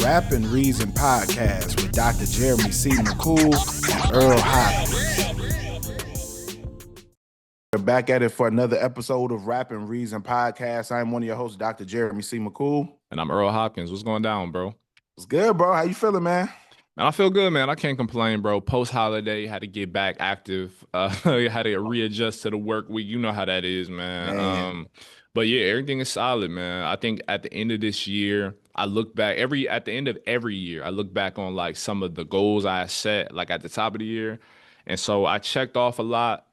Rap and Reason podcast with Dr. Jeremy C. McCool and Earl Hopkins. We're back at it for another episode of Rap and Reason podcast. I'm one of your hosts, Dr. Jeremy C. McCool. And I'm Earl Hopkins. What's going down, bro? It's good, bro. How you feeling, man? Man, I feel good, man. I can't complain, bro. Post-holiday, had to get back active. Had to readjust to the work week. You know how that is, man. But yeah, everything is solid, man. I think at the end of this year, I look back at the end of every year, I look back on like some of the goals I set, like at the top of the year. And so I checked off a lot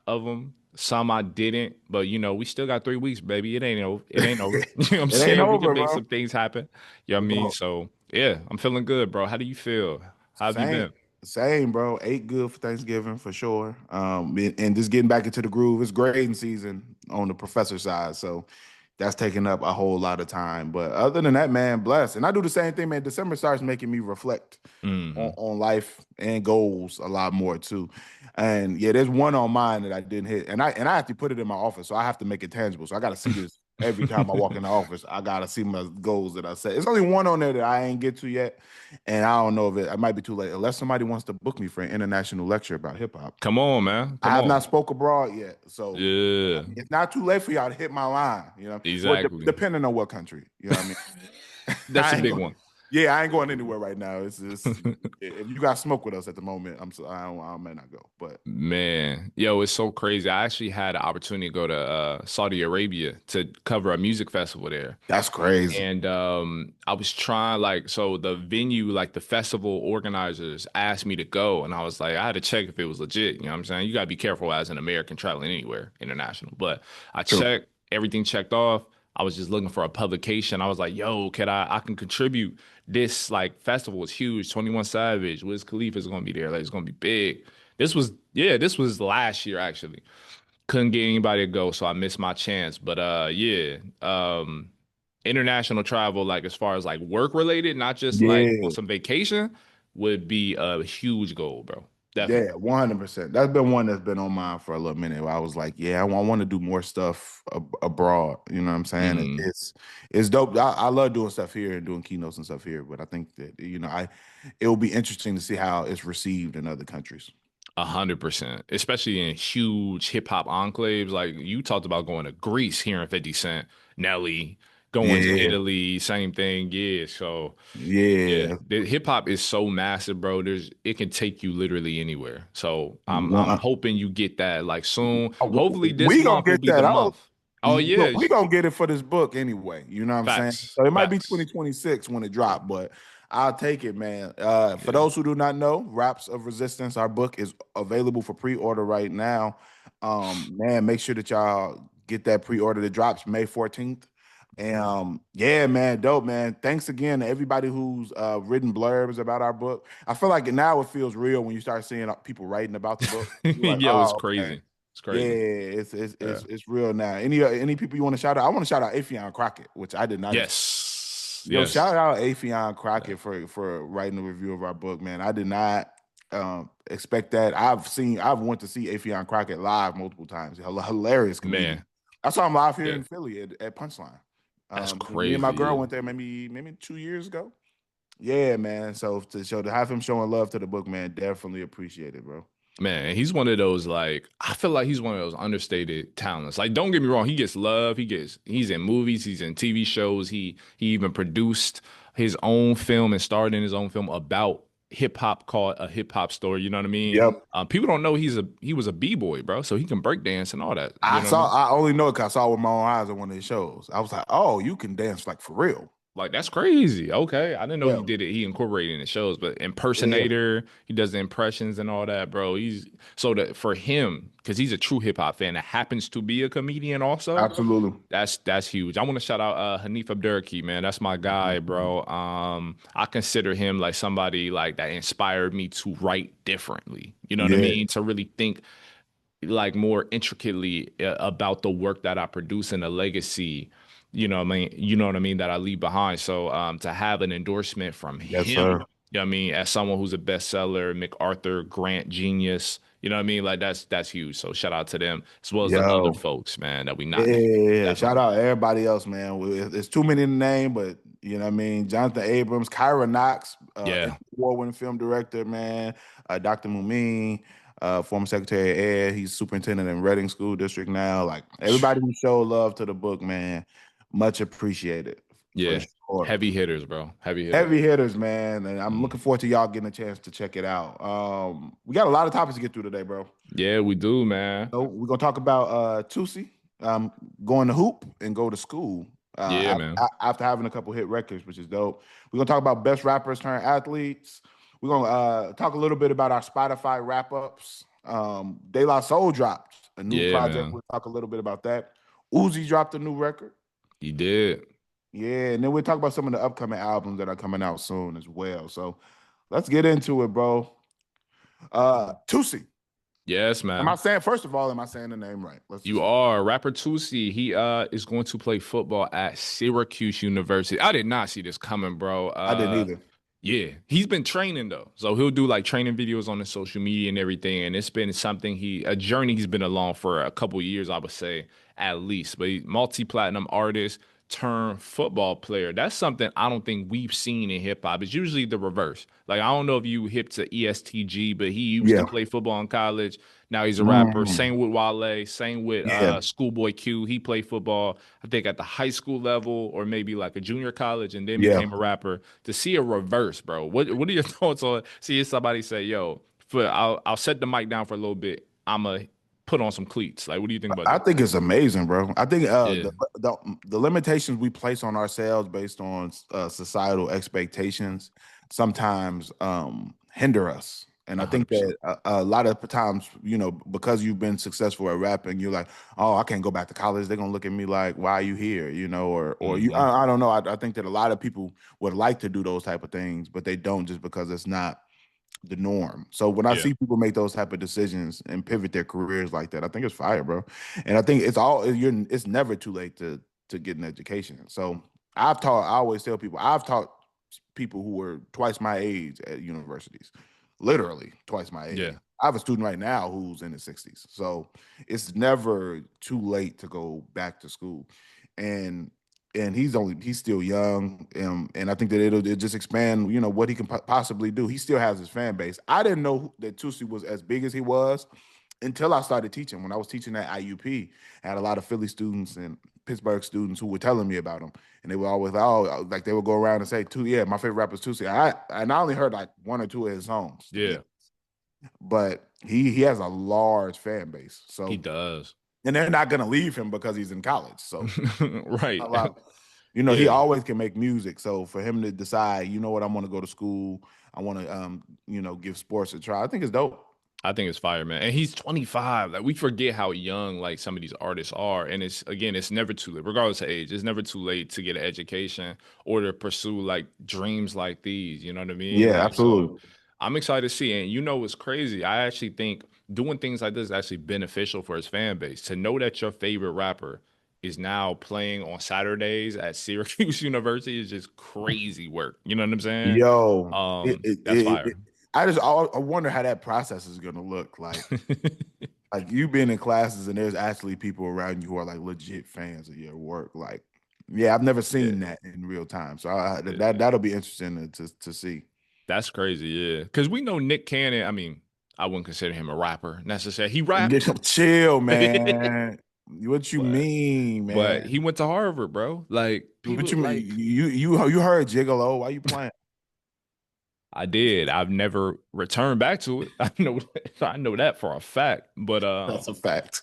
of them. Some I didn't, but we still got 3 weeks, baby. It ain't over. It ain't over. You know what I'm saying? Over, we can make bro. some things happen. You know what I mean? So yeah, I'm feeling good, bro. How do you feel? How have you been? Same, bro. Ate good for Thanksgiving for sure. And just getting back into the groove. It's grading season on the professor side, so that's taking up a whole lot of time. But other than that, man, blessed. And I do the same thing, man. December starts making me reflect on life and goals a lot more too. And yeah, there's one on mine that I didn't hit, and I have to put it in my office, so I have to make it tangible. So I got to see this every time I walk in the office. I got to see my goals that I set. It's only one on there that I ain't get to yet, and I don't know if it might be too late unless somebody wants to book me for an international lecture about hip hop. Come on, man. I have not spoke abroad yet, so yeah, it's not too late for y'all to hit my line. Exactly. Well, depending on what country, you know what I mean. That's a big one. Yeah, I ain't going anywhere right now. It's if you got smoke with us at the moment, I may not go. But man, yo, it's so crazy. I actually had an opportunity to go to Saudi Arabia to cover a music festival there. That's crazy. And I was trying so the venue, like the festival organizers asked me to go, and I was like, I had to check if it was legit. You know what I'm saying? You gotta be careful as an American traveling anywhere international. But I checked, everything checked off. I was just looking for a publication. I was like, yo, I can contribute. This festival is huge. 21 Savage, Wiz Khalifa is gonna be there. Like it's gonna be big. This was last year actually. Couldn't get anybody to go, so I missed my chance. But international travel, as far as work related, not just on some vacation, would be a huge goal, bro. Definitely. Yeah, 100%. That's been one that's been on mine for a little minute. Where I was like, yeah, I want to do more stuff abroad. You know what I'm saying? It's dope. I love doing stuff here and doing keynotes and stuff here, but I think that it will be interesting to see how it's received in other countries. 100%, especially in huge hip hop enclaves. Like you talked about going to Greece, hearing 50 Cent, Nelly. Going to Italy, same thing. Yeah. So the hip hop is so massive, bro. It can take you literally anywhere. So I'm hoping you get that soon. Hopefully this month will be the month. Oh yeah, we gonna get it for this book anyway. You know what I'm saying? So it might be 2026 when it dropped, but I'll take it, man. For those who do not know, Raps of Resistance, our book is available for pre-order right now. Man, make sure that y'all get that pre-order that drops May 14th. And yeah, man, dope, man. Thanks again to everybody who's written blurbs about our book. I feel like now it feels real when you start seeing people writing about the book. Like, yeah, it's crazy. Okay. It's crazy. Yeah, it's real now. Any people you want to shout out? I want to shout out Affion Crockett, which I did not. Yes. Shout out Affion Crockett for writing a review of our book, man. I did not expect that. I've went to see Affion Crockett live multiple times. Hilarious comedian. Man. I saw him live here in Philly at Punchline. That's crazy. Me and my girl went there maybe 2 years ago. Yeah, man. So to have him showing love to the book, man, definitely appreciate it, bro. Man, he's one of those I feel like he's one of those understated talents. Don't get me wrong, he gets love. He's in movies, he's in TV shows. He even produced his own film and starred in his own film about hip hop called A Hip Hop Story. You know what I mean? Yep. People don't know he was a b-boy, bro. So he can break dance and all that. I only know it because I saw it with my own eyes at one of his shows. I was like, oh, you can dance for real. That's crazy. Okay. I didn't know he did it. He incorporated in the shows, but impersonator, he does the impressions and all that, bro. For him, because he's a true hip hop fan that happens to be a comedian also. Absolutely. That's huge. I want to shout out Hanif Abdurraqi, man. That's my guy, bro. I consider him somebody that inspired me to write differently. You know what I mean? To really think more intricately about the work that I produce and the legacy. You know what I mean, that I leave behind. So to have an endorsement from him, sir. You know what I mean, as someone who's a bestseller, MacArthur Grant genius, you know what I mean? That's huge. So shout out to them as well as the other folks, man, that we not. Yeah. Shout out everybody else, man. It's too many in the name, but You know what I mean? Jonathan Abrams, Kyra Knox, Yeah. award-winning film director, man. Dr. Mumin, former Secretary of Ed. He's superintendent in Reading School District now. Like everybody who showed love to the book, man, much appreciated for Yeah. sure. Heavy hitters, bro. Heavy hitters. Heavy hitters, man, and I'm Mm. looking forward to y'all getting a chance to check it out. We got a lot of topics to get through today, bro. Yeah, we do, man. So we're gonna talk about Tusi going to hoop and go to school Yeah, man. after having a couple hit records, which is dope. We're gonna talk about best rappers turned athletes. We're gonna talk a little bit about our Spotify wrap ups. De La Soul dropped a new Yeah, project. man. We'll talk a little bit about that. Uzi dropped a new record. He did. Yeah, and then we'll talk about some of the upcoming albums that are coming out soon as well. So let's get into it, bro. Tusi. Yes, Am I man. saying first of all, am I saying the name right? Let's You just are rapper Tusi. He is going to play football at Syracuse University. I did not see this coming, bro. I didn't either. Yeah, he's been training though. So he'll do like training videos on his social media and everything. And it's been something a journey he's been along for a couple years, I would say, at least. But he's multi-platinum artist turned football player. That's something I don't think we've seen in hip hop. It's usually the reverse. Like I don't know if you hip to ESTG, but he used to Yeah. play football in college. Now he's a rapper. Mm, Same with Wale. Same with yeah. Schoolboy Q. He played football, I think, at the high school level or maybe like a junior college, and then Yeah. became a rapper. To see a reverse, bro. What are your thoughts on seeing somebody say, "Yo, I'll set the mic down for a little bit. I'ma put on some cleats." Like, what do you think about I that? think it's amazing, bro. I think Yeah, the limitations we place on ourselves based on societal expectations sometimes hinder us. And I think that 100%. a lot of times, because you've been successful at rapping, you're like, oh, I can't go back to college. They're gonna look at me like, why are you here? Or you, Hmm. I don't know. I think that a lot of people would like to do those type of things, but they don't just because it's not the norm. So when I Yeah, see people make those type of decisions and pivot their careers like that, I think it's fire, bro. And I think it's never too late to get an education. So I always tell people, I've taught people who were twice my age at universities, literally twice my age. yeah, I have a student right now who's in his 60s. So it's never too late to go back to school. And he's still young, and I think that it'll just expand, what he can possibly do. He still has his fan base. I didn't know that Tusi was as big as he was until I started teaching. When I was teaching at IUP, I had a lot of Philly students and Pittsburgh students who were telling me about him, and they were always like they would go around and say, yeah, my favorite rapper is Tusi. And I only heard like one or two of his songs, to be yeah. honest, but he has a large fan base. He So, does. and they're not gonna leave him because he's in college. So Right. he Yeah. always can make music. So for him to decide, you know what, I want to go to school, I want to, give sports a try. I think it's dope. I think it's fire, man. And he's 25. Like we forget how young like some of these artists are. And it's never too late, regardless of age. It's never too late to get an education or to pursue like dreams like these. You know what I mean? Yeah, Like so absolutely. I'm excited to see. And you know what's crazy? I actually think doing things like this is actually beneficial for his fan base. To know that your favorite rapper is now playing on Saturdays at Syracuse University is just crazy work. You know what I'm saying? Yo, That's fire. I wonder how that process is gonna look like you being in classes and there's actually people around you who are like legit fans of your work. Like, yeah, I've never Yeah. seen that in real time. So Yeah. that'll be interesting to see. That's crazy, yeah. Because we know Nick Cannon. I mean, I wouldn't consider him a rapper necessarily. He rapped, Chill, man. What you but mean, but man? he went to Harvard, bro. Like What people you mean? like You heard Gigolo? Why you playing? I did. I've never returned back to it. I know that for a fact. That's a fact.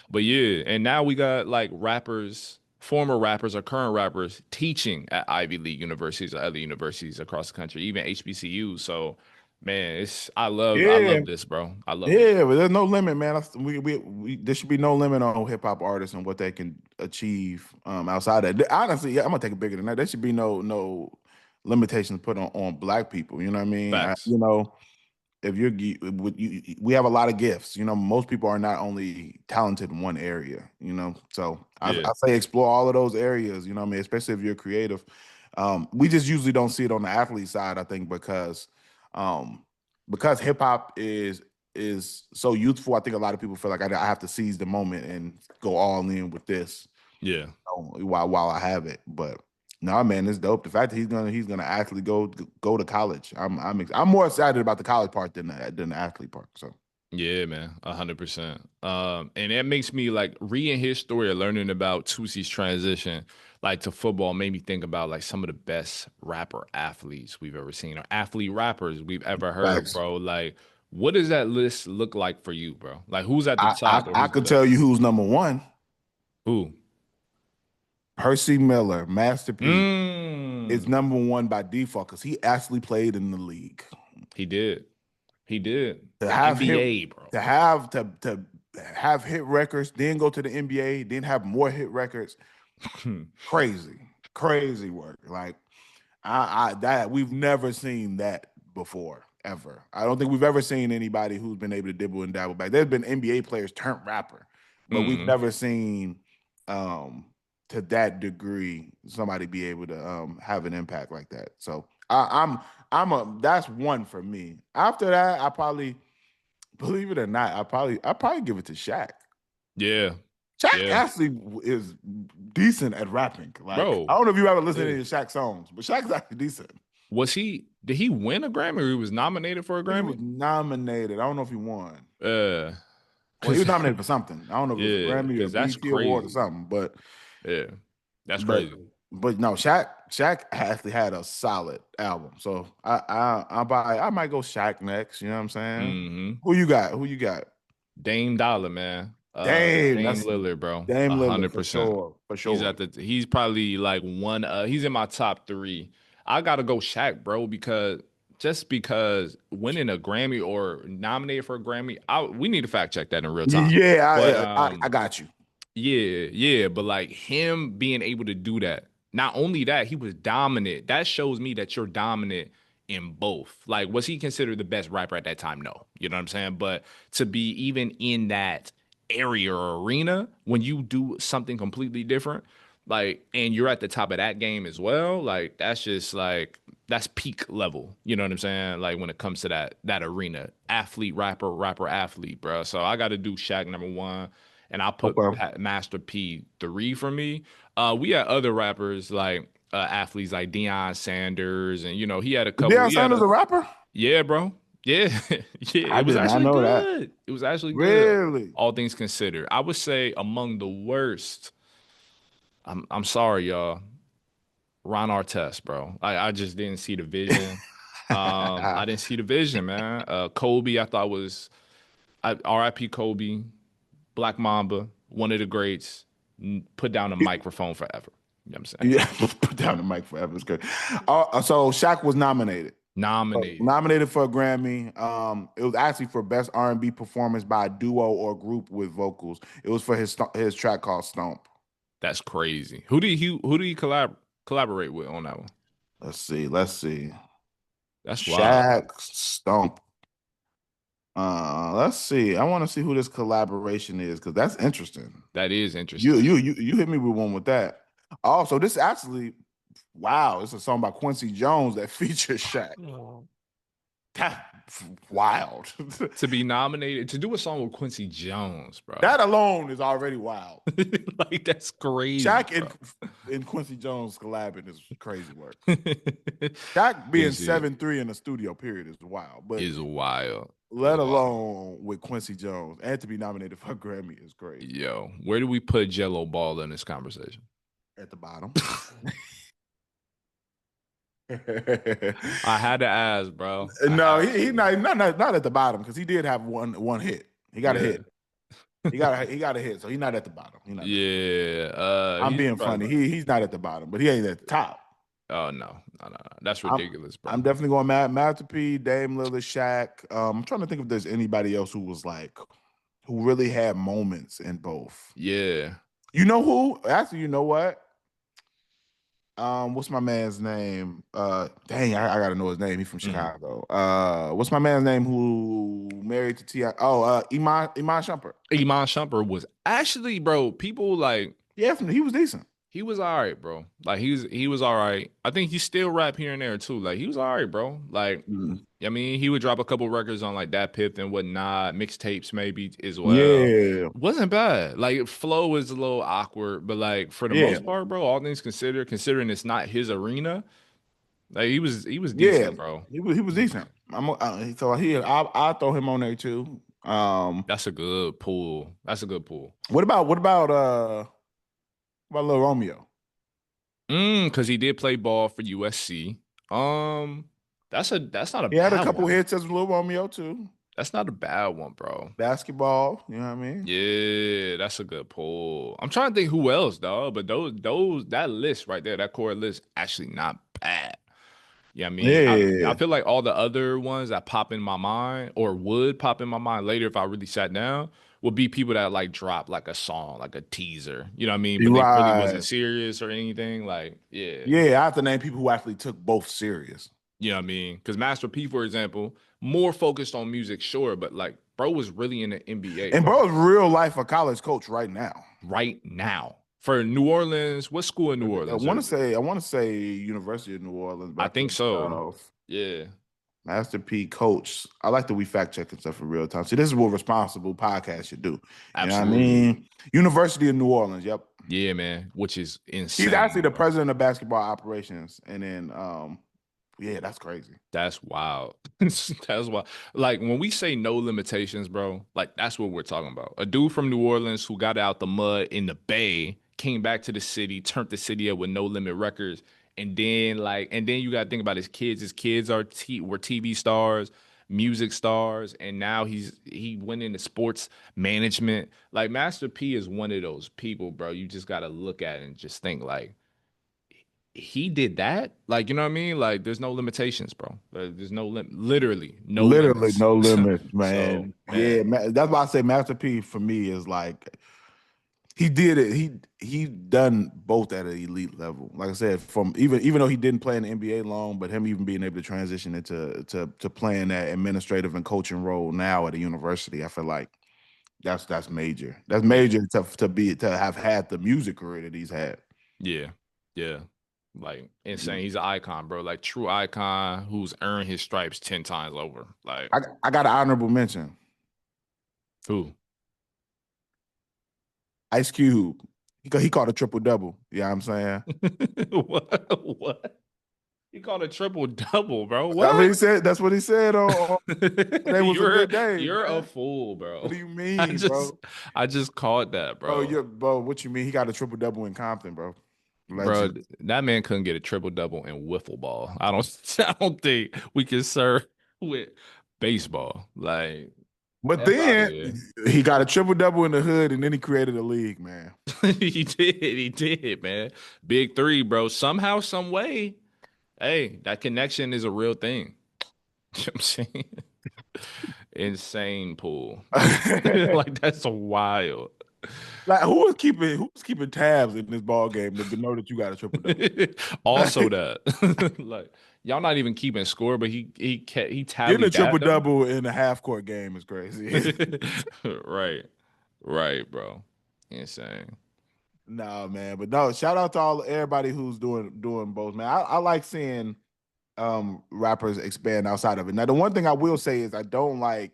But yeah, and now we got like rappers, former rappers or current rappers teaching at Ivy League universities or other universities across the country, even HBCU. So, man, I Yeah, love this, bro. I love it. yeah, but there's no limit, man. There should be no limit on hip hop artists and what they can achieve outside that. Honestly, yeah, I'm gonna take it bigger than that. There should be no limitations put on black people. You know what I mean? Facts. If we have a lot of gifts. Most people are not only talented in one area. So Yeah. I say explore all of those areas. You know what I mean? Especially if you're creative. We just usually don't see it on the athlete side. I think um, because hip hop is so youthful. I think a lot of people feel like I have to seize the moment and go all in with this Yeah. while I have it. But No, man, it's dope. The fact that he's gonna actually go to college. I'm more excited about the college part than the athlete part. So Yeah, man, 100%. And that makes me like reading his story or learning about Tusi's transition, like to football, made me think about like some of the best rapper athletes we've ever seen, or athlete rappers we've ever heard, facts. bro. Like, what does that list look like for you, bro? Like, who's at the I, I top or I who's the could tell best? you who's number one. Who? Percy Miller, Master P, is Mm, number one by default because he actually played in the league. he did. He did. To The have hit NBA, bro. to have hit records, then go to the NBA, then have more hit records. Crazy, crazy work. Like I that we've never seen that before ever. I don't think we've ever seen anybody who's been able to dibble and dabble back. There's been NBA players turned rapper, but we've Mm, never seen um to that degree somebody be able to have an impact like that. So I'm a that's one for me. After that, I probably believe it or not, I probably give it to Shaq. yeah. Shaq Yeah. actually is decent at rapping. Like I Bro. don't know if you ever listened to Yeah. any of Shaq songs, but Shaq's actually decent. Did he win a Grammy or he was nominated for a I think he was Grammy? nominated. I don't know if he won. Uh, Well, he cause was nominated for something. I don't know if it was a yeah, Grammy or cause that's BET award or crazy. something, but Yeah, that's but crazy. but no, Shaq actually had a solid album. So I might go Shaq next. You know what I'm saying? Hmm. Who you got? Who you got? Dame Dollar, man. Damn, Dame that's Lillard, bro. Dame Lillard for 100%. sure, for sure. He's probably like one, he's in my top three. I gotta go Shaq, bro, because winning a Grammy or nominated for a Grammy, we need to fact check that in real time. But Yeah, I got you. yeah, yeah, but like him being able to do that. Not only that, he was dominant. That shows me that you're dominant in both. Like, was he considered the best rapper at that time? No. You know what I'm saying? But to be even in that area or arena when you do something completely different, like, and you're at the top of that game as well, like that's just like that's peak level. You know what I'm saying? Like when it comes to that arena, athlete, rapper, athlete, bro. So I got to do Shaq number one, and I'll put Okay. Master P three for me. We had other rappers like athletes like Deion Sanders, and he had a couple. Deion He had Sanders a a rapper? yeah, bro. Yeah, yeah. I It was did not actually know that. good. It was actually good. Really? All things considered, I would say among the worst. I'm sorry, y'all. Ron Artest, bro. I just didn't see the vision. I didn't see the vision, man. Kobe, I thought was R.I.P. Kobe, Black Mamba, one of the greats. Put down the microphone forever. You know what I'm saying? Yeah, put down the mic forever. It's good. So Shaq was nominated. Nominated. Nominated for a Grammy. It was actually for best R&B performance by a duo or group with vocals. It was for his track called Stomp. That's crazy. Who do you collaborate with on that one? Let's see. Let's see. That's wild. Shaq Stomp. Let's see. I want to see who this collaboration is because that's interesting. That is You interesting. you you you hit me with one with that. Also, this actually, wow, it's a song by Quincy Jones that features Shaq. That's wild. To be nominated to do a song with Quincy Jones, bro. That alone is already wild. Like that's crazy, Shaq bro. and Quincy Jones collabing is crazy work. Shaq being This shit 7'3" in the studio, period, is wild. But is wild. let alone with Quincy Jones and to be nominated for a Grammy is crazy. Yo, where do we put Jello Ball in this conversation? At the bottom. I had to ask, bro. I No, had he to. not at the bottom because he did have one hit. He got a Yeah. hit. He got a hit, so he's not at the bottom. He's not. Yeah. I'm He's being probably funny. like, He's not at the bottom, but he ain't at the top. oh no. That's I'm ridiculous, I'm bro. definitely going Master P, Dame Lillard, Shaq. I'm trying to think if there's anybody else who was like who really had moments in both. Yeah. You know who? Actually, you know what? What's my man's name? Dang, I gotta know his name. He's from Mhm. Chicago. What's my man's name who married to Ti? Oh, Iman Shumpert. Iman Shumpert was actually, bro, people like Yeah, he was decent. He was all right, bro. Like he was all right. I think he still rap here and there too. Like he was all right, bro. Like Mm. I mean, he would drop a couple records on like that Pip and whatnot, mixtapes maybe as well. Yeah, Wasn't bad. Like flow was a little awkward, but like for the yeah, most part, bro, all things considered, considering it's not his arena, like he was yeah. decent, bro. He was decent. So I throw him on there too. That's a good pull. That's a good pull. what about Lil Romeo? Because he did play ball for USC. Um, that's not a He had a bad couple one. hits as Lil Romeo too. That's not a bad one, bro. Basketball, you know what I mean? Yeah, that's a good pull. I'm trying to think who else, dog. But those that list right there, that core list, actually not bad. Yeah, I mean, I Yeah, feel like all the other ones that pop in my mind or would pop in my mind later if I really sat down would be people that like drop like a song, like a teaser. You know what I mean? But you they really wasn't right. serious or anything. Like, yeah. Yeah, I have to name people who actually took both serious. You know what I mean? Because Master P, for example, more focused on music, sure, but like bro was really in the NBA, And bro. bro is real life a college coach right now. Right now. For New Orleans, what school in New I Orleans want to is it? say I want to say University of New Orleans, but I I think could be so. off. Yeah. Master P coach. I like that we fact checking stuff in real time. See, this is what responsible podcasts should do. You know what I Absolutely. mean? University of New Orleans. Yep. Yeah, man. Which is He's actually insane, the bro. president of basketball operations. And then yeah, that's crazy. That's wild. That's wild. Like when we say no limitations, bro, like that's what we're talking about. A dude from New Orleans who got out the mud in the Bay, came back to the city, turned the city up with No Limit Records, and then you got to think about his kids. His kids were TV stars, music stars, and now he went into sports management. Like Master P is one of those people, bro. You just got to look at it and just think like he did that. Like, you know what I mean? Like, there's no limitations, bro. There's literally no Literally limits. no limits, So, man. Yeah, man, that's why I say Master P for me is like he did it. He done both at an elite level. Like I said, from even though he didn't play in the NBA long, but him even being able to transition into to playing that administrative and coaching role now at a university, I feel like that's major. That's yeah, major to have had the music career that he's had. yeah, yeah. Like, insane. He's an icon, bro. Like, true icon who's earned his stripes 10 times over. Like, I got an honorable mention. who? Ice Cube. He caught a triple double. You know what I'm saying? What? What? He called a triple double, bro. I mean, What? he said that's what he said on Today Was a You're Good Day, you're a man. fool, What bro. do you I mean, just bro? I just caught that, Bro, bro. what you mean? He got a triple double in Compton, bro. Bro, Legend. that man couldn't get a triple double in wiffle ball. I don't I don't think we can serve with baseball. Like, But F out of then here. he got a triple double in the hood, and then he created a league, man. He did, man. Big three, bro. Somehow, some way. Hey, that connection is a real thing. You know what I'm saying? Insane pool. like Like that's wild. who was keeping tabs in this ball game to know that you got a triple double? Also that. Like y'all not even keeping score, but he Getting a tallied triple that though. double in a half court game is crazy. Right. Right, bro. Insane. Nah, man. But no, shout out to everybody who's doing both, man. I like seeing rappers expand outside of it. Now, the one thing I will say is I don't like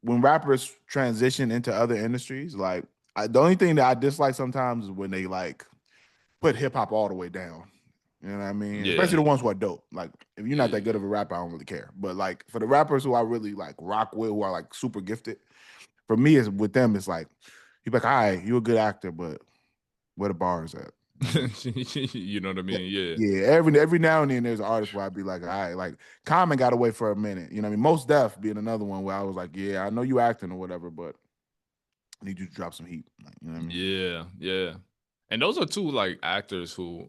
when rappers transition into other industries. Like the only thing that I dislike sometimes is when they like put hip hop all the way down. You know what I mean? Especially Yeah. the ones who are dope. Like if you're not that good Yeah. of a rapper, I don't really care. But like for the rappers who I really like rock with, who are like super gifted, for me, is with them, it's like you're like, all right, you're a good actor, but where the bars at? You know what I mean? You know what I Yeah, mean? Yeah. yeah. Every now and then there's an artist where I'd be like, all right, like Common got away for a minute. You know what I mean? Most Def being another one where I was like, yeah, I know you acting or whatever, but I need you to drop some heat. Like, you know what I mean? Yeah. Yeah. And those are two like actors who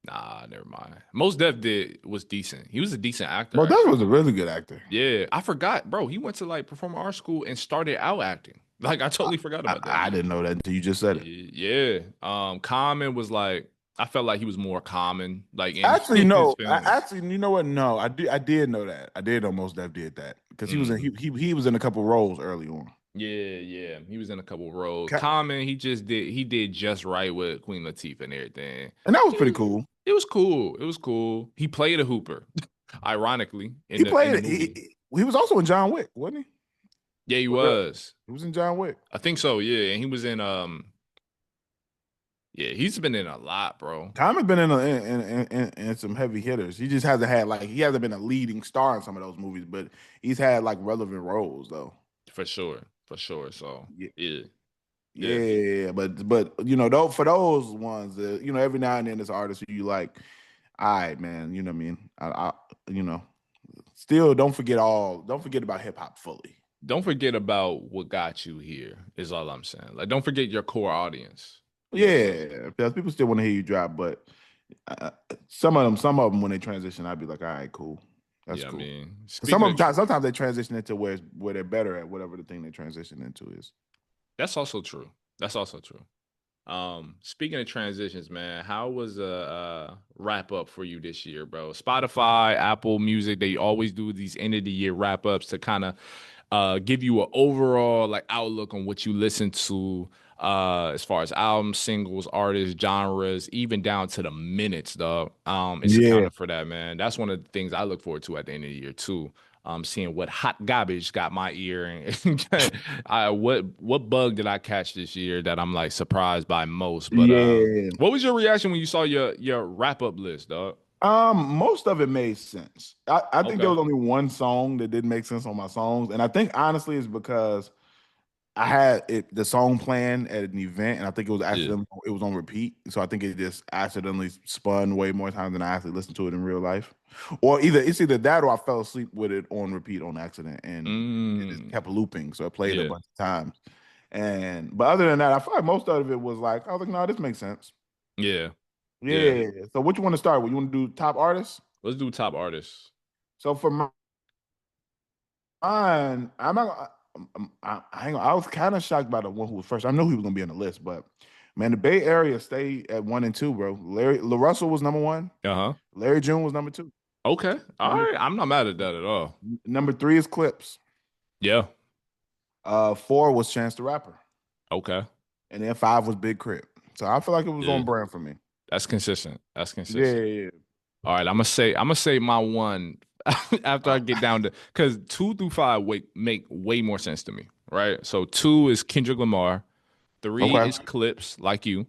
nah, never mind. Most Def did was decent. He was a decent actor, Bro, that actually. was a really good actor. Yeah, I forgot, bro. He went to like performing art school and started out acting. Like I I, totally forgot I, about that. I didn't know that until you just said it. Yeah. Common was like I felt like he was more common, like in, Actually, in his no. films. You know what? No, I did know that. I did know Most Def did that because he was in Mm. he was in a couple roles early on. Yeah, yeah. He was in a couple roles. Ca- Common, he did just right with Queen Latifah and everything. And that was pretty It, cool. it was cool. It was cool. He played a hooper, ironically, in He the played. movie. He was also in John Wick, wasn't he? Yeah, he Was that- was. He was in John Wick. I think so, yeah. And he was in yeah, he's been in a lot, bro. Tom has been in some heavy hitters. He just hasn't had like he hasn't been a leading star in some of those movies, but he's had like relevant roles though. For sure. For sure. So Yeah, yeah. Yeah. yeah, but you know, though for those ones, you know, every now and then there's an artist who you like. All right, man, you know what I mean. You know, still don't forget about hip hop fully. Don't forget about what got you here, is all I'm saying. Like, don't forget your core audience. You know what I'm saying? Yeah, because people still want to hear you drop, but uh, some of them when they transition, I'd be like, all right, cool, that's Yeah, I cool. mean, Some speaking of of, them sometimes they transition into where they're better at whatever the thing they transition into is. that's also true. That's also true. Speaking of transitions, man, how was a wrap up for you this year, bro? Spotify, Apple Music, they always do these end of the year wrap ups to kind of give you an overall like outlook on what you listen to as far as albums, singles, artists, genres, even down to the minutes, dog. It's Yeah, accounted for that, man. That's one of the things I look forward to at the end of the year too. Seeing what hot garbage got my ear and what bug did I catch this year that I'm like surprised by most. But yeah. what was your reaction when you saw your wrap up list, dog? Most of it made sense. I think there Okay. was only one song that didn't make sense on my songs, and I think honestly it's because I had the song playing at an event, and I think it was Yeah. accidentally it was on repeat. So I think it just accidentally spun way more times than I actually listened to it in real life. Or either that or I fell asleep with it on repeat on accident, and it just Mm, kept looping. So it played a yeah. bunch of times. And but other than that, I feel like most of it was like I was like, no, this makes sense. Yeah. Yeah. Yeah. So what you want to start with? You want to do top artists? Let's do top artists. So for mine, I'm not. I ain't I was kind of shocked by the one who was first. I knew he was gonna be on the list, but man, the Bay Area stayed at 1 and 2, bro. La Russell was number one. Uh-huh. Larry June was number two. Okay. All Number right. I'm not mad at that at all. number three is Clips. Yeah. Four was Chance the Rapper, Okay. and then five was Big Crit. So I feel like it was Yeah. on brand for me. That's consistent. That's consistent. Yeah, All right. I'm gonna say my one after I get down to because 2 through 5 make way more sense to me. Right. So 2 is Kendrick Lamar. 3 okay. is Clips, like you.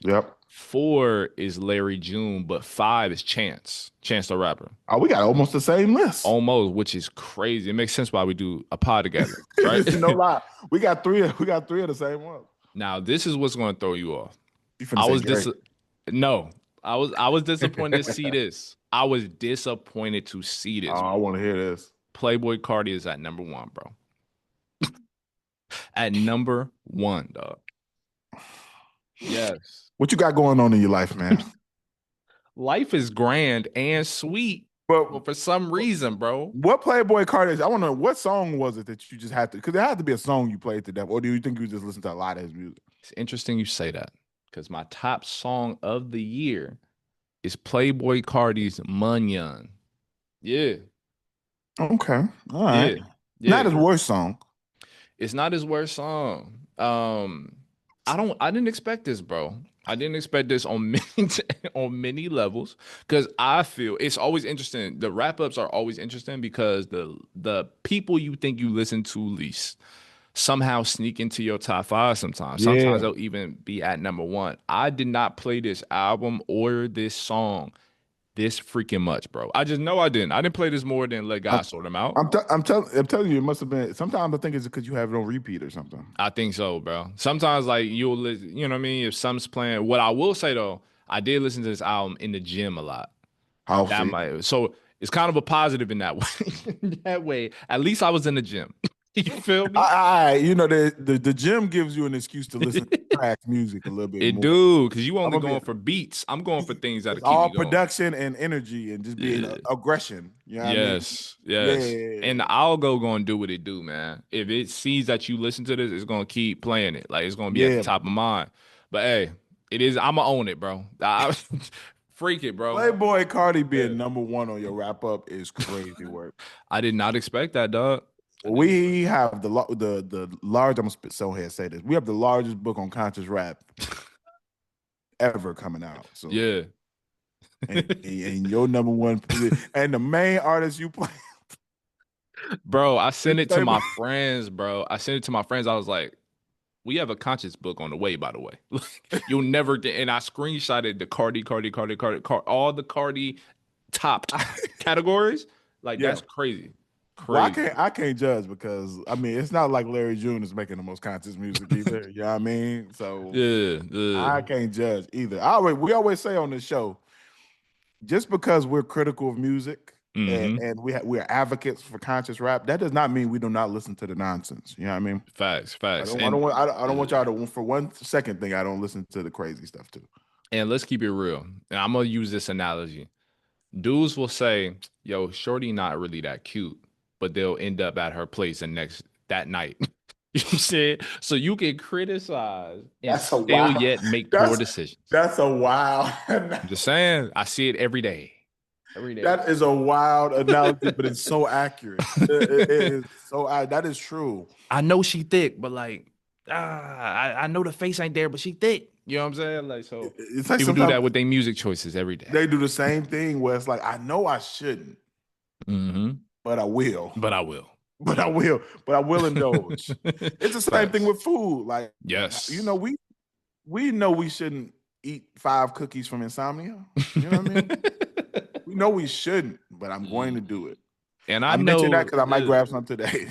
Yep. 4 is Larry June, but 5 is Chance the Rapper. Oh, we got almost the same list. Almost, which is crazy. It makes sense why we do a pod together, right? No lie, we got three. We got three of the same ones. Now, this is what's going to throw you off. You finna I say was Drake? no, I was disappointed to see this. I was disappointed to see Oh, this, I bro. want to hear this. Playboy Cardi is at number one, bro. At number one, dog. Yes. What you got going on in your life, man? Life is grand and sweet, But but for some reason, bro, what Playboy Cardi? I want to know what song was it that you just had to? Because it had to be a song you played to death, or do you think you just listened to a lot of his music? it's interesting you say that because my top song of the year is Playboy Cardi's Munyon. Yeah, Okay, all right. yeah, Not yeah. his worst song. It's not his worst song. I didn't expect this, bro. I didn't expect this on many on many levels because I feel it's always interesting. The wrap ups are always interesting because the people you think you listen to least somehow sneak into your top five sometimes. Sometimes Yeah. they'll even be at number one. I did not play this album or this song this freaking much, bro. I just know I didn't. I didn't play this more than let I'm, God sort them out. I'm telling you, it must have been. Sometimes I think it's because you have it on repeat or something. I think so, bro. Sometimes like you'll listen, you know what I mean? If something's playing, what I will say though, I did listen to this album in the gym a lot. I'll That see. might so it's kind of a positive in that way. That way, at least I was in the gym. You feel me? You know, the gym gives you an excuse to listen to trash music a little bit It more. do, because you I'm only gonna be. going for beats. I'm going for things that'll It's keep all me going. production and energy and just being Yeah. aggression. You know what I mean? Yes, yes. And Yeah, the algo gonna do what it do, man. If it sees that you listen to this, it's gonna keep playing it. Like it's gonna be at the yeah. top of mind. But hey, it is. I'ma own it, bro. Freak it, bro. Playboy Cardi Yeah. being number one on your wrap up is crazy work. I did not expect that, dog. I think it's We have the large. I'm gonna so ahead say this. We have the largest book on conscious rap ever coming out. So yeah. and your number one and the main artist you play. Bro, I sent it to Same- my friends, bro. I sent it to my friends. I was like, we have a conscious book on the way, by the way. You'll never get, and I screenshotted the all the Cardi topped categories. Like, yeah. that's crazy. Well, Crazy. I can't judge because I mean it's not like Larry June is making the most conscious music either. You know what I mean? So Yeah, yeah. I can't judge either. We always say on this show, just because we're critical of music Mm-hmm. and we're advocates for conscious rap, that does not mean we do not listen to the nonsense. You know what I mean? Facts, facts. I don't want Yeah. y'all to for 1 second think I don't listen to the crazy stuff too. And let's keep it real. And I'm gonna use this analogy. Dudes will say, "Yo, Shorty not really that cute," but they'll end up at her place and next that night. You know what I'm saying? So you can criticize and That's a still wow. yet make poor That's decisions. that's a wow. I'm just saying, I see it every day. Every day. That is a wild analogy, but it's so accurate. It is so that is true. I know she thick, but like, I know the face ain't there, but she thick. You know what I'm saying? Like, so It's like people do sometimes that with their music choices every day. they do the same thing where it's like I know I shouldn't, Mm-hmm. but I will. But I will. But But I I will. will. But I will indulge. It's the same thing Facts. with food. Like you know, Yes. we know we shouldn't eat 5 cookies from insomnia. You know what I mean? We know we shouldn't, but I'm going to do it. And I I mentioned that know, because I might grab some today.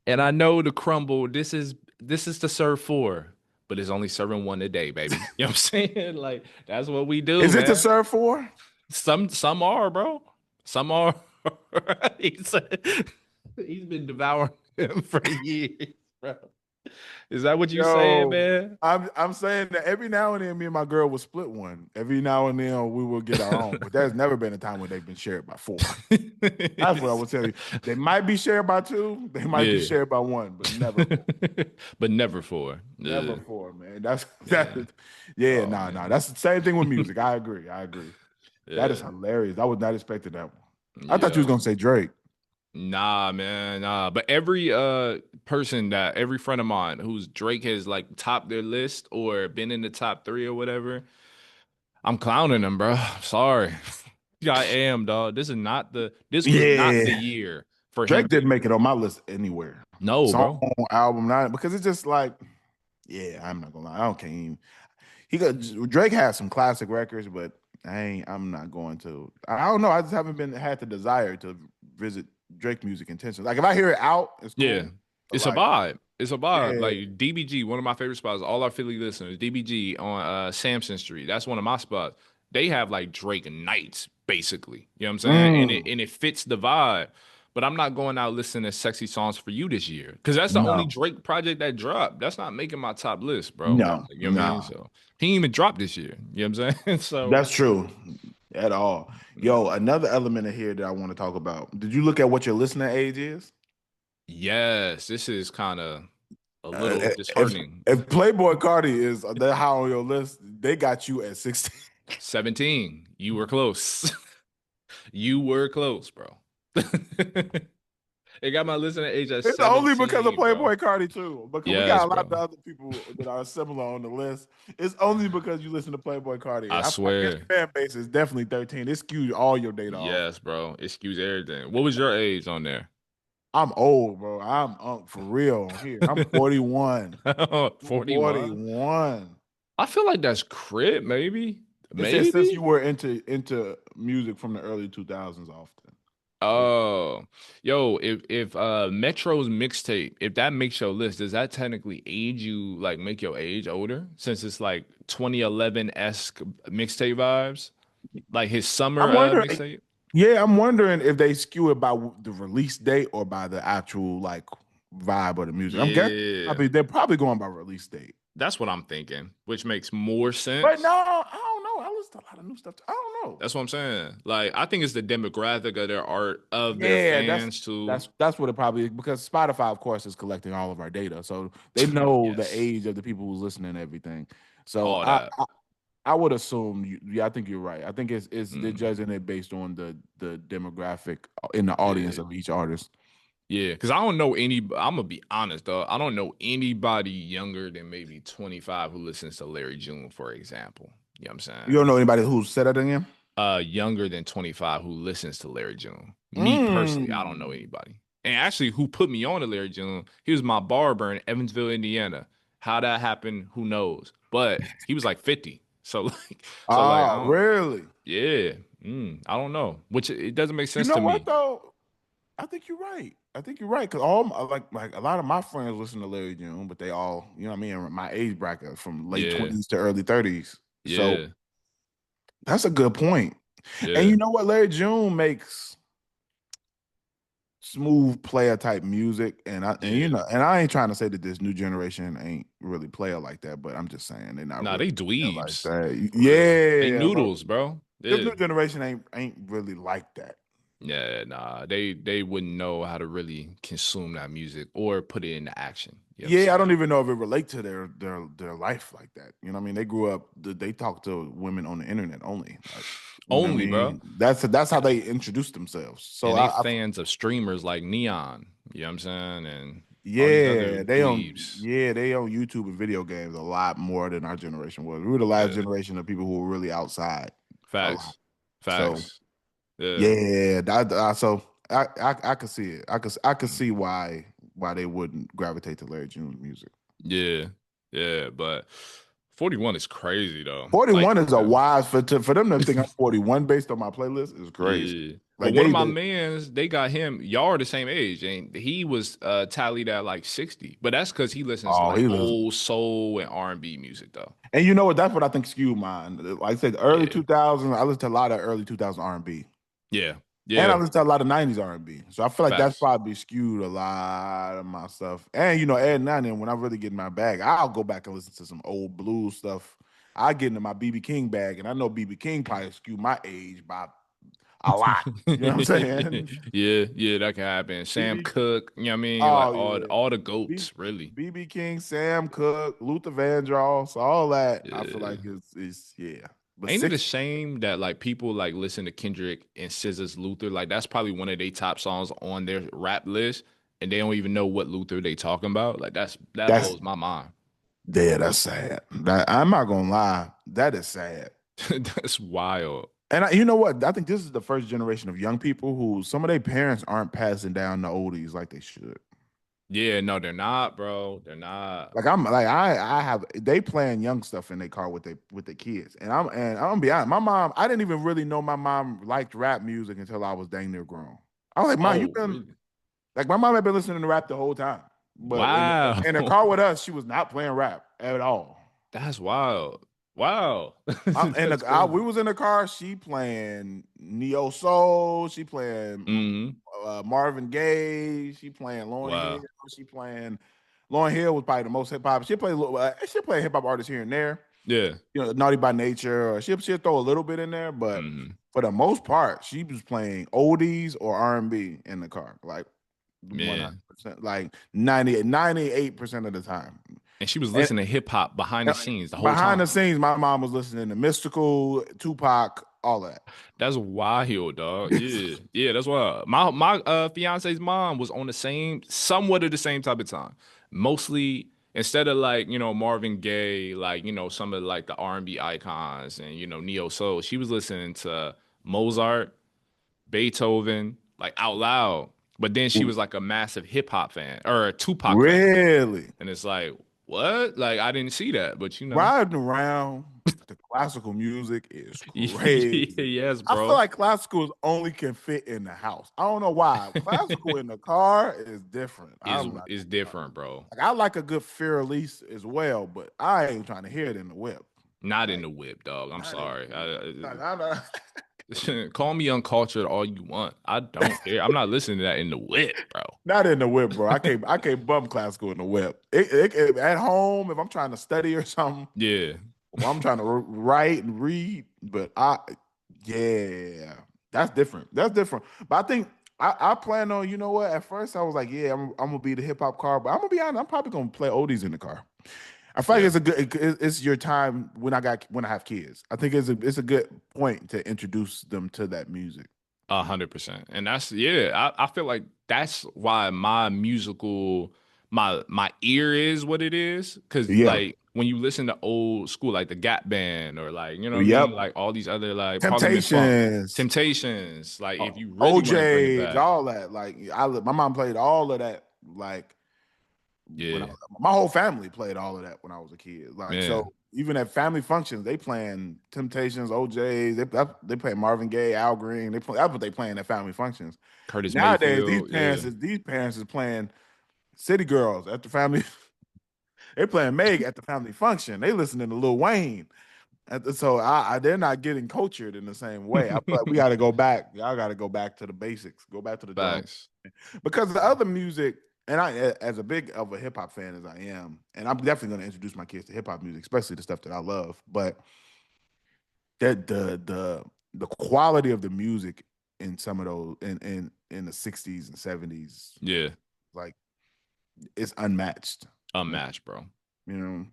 and I know the crumble. This is to serve four, but it's only serving one a day, baby. You know what I'm saying? Like that's what we do, Is it to man. serve for? Some are, bro. Some are. he's, he's been devouring him for years, bro. Is that what you saying, Yo, man? I'm saying that every now and then me and my girl will split one. Every now and then we will get our own, but there's never been a time where they've been shared by 4. That's what I will tell you. They might be shared by 2, they might be Yeah. shared by 1, but never 4. But never four. Never 4, man. That's that. Yeah. Yeah, Oh nah. man. That's the same thing with music. I agree. I agree. That is Yeah. hilarious. I was not expecting that one. I thought you was Yeah. gonna say Drake. Nah, man, nah. But every person that every friend of mine who's Drake has like topped their list or been in the top three or whatever, I'm clowning them, bro. Sorry. Yeah, I am, dog. This was not the Yeah, year for him Drake to didn't make it on my list anywhere. no, Song, bro. album, not because it's just like, yeah, I'm not gonna lie. I don't can't even. He got Drake has some classic records, but I'm not going to. I don't know. I just haven't been had the desire to visit Drake music intentionally. Like if I hear it out, it's Yeah. cool. But It's a like, vibe. It's a vibe. yeah, Like DBG, one of my favorite spots, all our Philly listeners, DBG on Sampson Street. That's one of my spots. They have like Drake nights, basically. You know what I'm saying? And it mm, and it fits the vibe. But I'm not going out listening to sexy songs for you this year. Cause that's the only no, Drake project that dropped. That's not making my top list, bro. no, Like, you know what I mean? no. So he ain't even dropped this year. You know what I'm saying? So That's true at all. Yo, another element of here that I want to talk about. Did you look at what your listening age is? yes, this is kind of a little Uh, if disheartening. if Playboy Cardi is that high on your list, they got you at 16. 17. You were close. You were close, bro. It got my listening age at It's only because of 17, bro. Playboy Cardi too. Because we Yes, got a lot of bro. other people that are similar on the list. It's only because you listen to Playboy Cardi. I I guess swear. your fan base is definitely 13. It skews all your data off. Yes, bro. Excuse everything. What was your age on there? I'm old, bro. I'm for real here. I'm 41. 41. 41. I feel like that's crib, maybe. It says since Maybe. you were into music from the early 2000s often. So Oh, yo, if Metro's mixtape, if that makes your list, does that technically age you, like make your age older? Since it's like 2011-esque mixtape vibes? Like his summer I'm wondering, mixtape? yeah, I'm wondering if they skew it by the release date or by the actual like vibe of the music. I'm guessing Yeah. they're probably going by release date. That's what I'm thinking, which makes more But no, sense. I don't know. I listen to a lot of new stuff. I don't know. That's what I'm saying. Like, I think it's the demographic of their art, of their Yeah, fans too. that's what it probably is because Spotify, of course, is collecting all of our data, so they know the Yes. age of the people who's listening and everything. So All that. I would assume, yeah, I think you're right. I think it's they're Mm, judging it based on the demographic in the audience yeah. of each artist. Yeah, because I don't know any. I'm gonna be honest, though. I don't know anybody younger than maybe 25 who listens to Larry June, for example. You know what I'm You saying? don't know anybody who's said that again? Younger than 25 who listens to Larry June. Me personally, I don't know Mm. anybody. And actually, who put me on to Larry June? He was my barber in Evansville, Indiana. How that happened, who knows? But he was like 50. So like, I Ah, don't. really? Yeah, I don't know. Which it doesn't make You sense know to what me. though? I think you're right. I think you're right because all like a lot of my friends listen to Larry June, but they all, you know what I mean, my age bracket from late Yeah, 20s to early 30s. So yeah, that's a good point. And yeah, you know what? Larry June makes smooth player type music, and you yeah. know, and I ain't trying to say that this new generation ain't really player like that, but I'm just saying they're not Nah, really they player like dweebs that. for real. They Yeah, bro. noodles, bro. This Yeah. new generation ain't really like that. Yeah, nah, they wouldn't know how to really consume that music or put it into action. You know what I'm Yeah, I don't saying? even know if it relate to their life like that. You know what I mean? They grew up, they talk to women on the internet only. Like, you know what I Only, bro. mean? That's how they introduce themselves. So And they fans of streamers like Neon. You know what I'm saying? And all these other yeah, dweebs. they on YouTube and video games a lot more than our generation was. We were the last Yeah. generation of people who were really outside a lot. Facts. So Facts. Yeah. yeah, so I could see it. I could see why they wouldn't gravitate to Larry June music. Yeah. Yeah. But 41 is crazy though. Like, 41 is a wise for them to think I'm 41 based on my playlist is crazy. yeah. Well, Like one of they, my they mans, they got him. Y'all are the same age, and he was tallied at like 60. But that's because he listens to oh like he lives. old soul and R&B music, though. And you know what? That's what I think skewed mine. Like I said, the early Yeah, 2000s, I listen to a lot of early 2000 R&B. And B. yeah, And I yeah. listen to a lot of 90s R&B. So I feel like that's Facts. probably skewed a lot of my stuff. And you know, Ed now and then when I really get in my bag, I'll go back and listen to some old blues stuff. I get into my BB King bag, and I know BB King probably skewed my age by a lot. You know what I'm saying? Yeah, yeah, that can happen. Sam BB Cooke, you know what I mean? Like Oh yeah, all the B, goats, really. BB King, Sam Cooke, Luther Vandross, all that. I feel Yeah. like is yeah. But Ain't it a 60, shame that like people like listen to Kendrick and SZA's Luther? Like that's probably one of their top songs on their rap list, and they don't even know what Luther they talking about. Like that that's blows my mind. yeah, that's sad. That I'm not gonna lie, that is sad. That's wild. And you know what? I think this is the first generation of young people who some of their parents aren't passing down the oldies like they should. Yeah, no, they're not, bro. They're not. Like I'm like I have they playing young stuff in their car with their kids. And I'm gonna be honest, my mom, I didn't even really know my mom liked rap music until I was dang near grown. I was like, Mom, you Oh, been really? like my mom had been listening to rap the whole time, but Wow. in the car with us, she was not playing rap at all. That's wild. Wow. That's We crazy. was in the car. She playing neo soul. She playing Hmm. Marvin Gaye. She playing Lauryn Hill. Wow. She playing Lauryn Hill was probably the most hip hop. She play hip hop artists here and there. Yeah. You know, Naughty by Nature. Or she'll throw a little bit in there, but Hmm. for the most part, she was playing oldies or R&B in the car. Like Yeah. 100%, like 98% of the time. And she was And listening to hip hop behind the scenes the whole behind the time. scenes, my mom was listening to Mystical, Tupac, all that. That's wild, dog. Yeah. Yeah, that's why my fiance's mom was on the same, somewhat of the same type of time. Mostly instead of like, Marvin Gaye, like, some of like the R&B icons and neo soul, she was listening to Mozart, Beethoven, like out loud. But then she was like a massive hip hop fan or a Tupac fan. Really? And it's like, what? Like I didn't see that, but Riding around the classical music is crazy. yes, I feel bro. like classicals only can fit in the house. I don't know why. Classical in the car is different. is I'm not is gonna lie. different, bro. Like I like a good Fear Elise as well, but I ain't trying to hear it in the whip. Not in Like the whip, dog. I'm not in the sorry. whip. Like, I don't- Call me uncultured all you want. I don't care. I'm not listening to that in the whip, bro. Not in the whip, bro. I can't bump classical in the whip. At home, if I'm trying to study or something, Yeah. well, I'm trying to write and read, but yeah, that's different. That's different. But I think I plan on, you know what? At first, I was like, yeah, I'm gonna be the hip hop car, but I'm gonna be honest, I'm probably gonna play oldies in the car. I feel like Yeah. it's your time when I have kids. I think it's a good point to introduce them to that music. 100%. And that's yeah, I feel like that's why my musical my ear is what it is. Cause Yeah. like when you listen to old school, like the Gap Band or like, you know what I Yep. mean? Like all these other like Parliament Funk, Temptations, Temptations, like if you really want to bring it OJ's, back, all that. Like my mom played all of that. Like when yeah, my whole family played all of that when I was a kid. Like man, so, even at family functions, they playing Temptations, OJ's. They play Marvin Gaye, Al Green. They play that's what they playing at family functions. Curtis Nowadays, Mayfield, yeah. these parents is playing City Girls at the family. They playing Meg at the family function. They listening to Lil Wayne. So they're not getting cultured in the same way. I feel like we got to go back. Y'all got to go back to the basics. Go back to the drum Facts. because the other music, and as a big of a hip hop fan as I am, and I'm definitely going to introduce my kids to hip hop music, especially the stuff that I love. But that the quality of the music in some of those in the '60s and '70s, Yeah. like it's unmatched. Unmatched, bro. You know,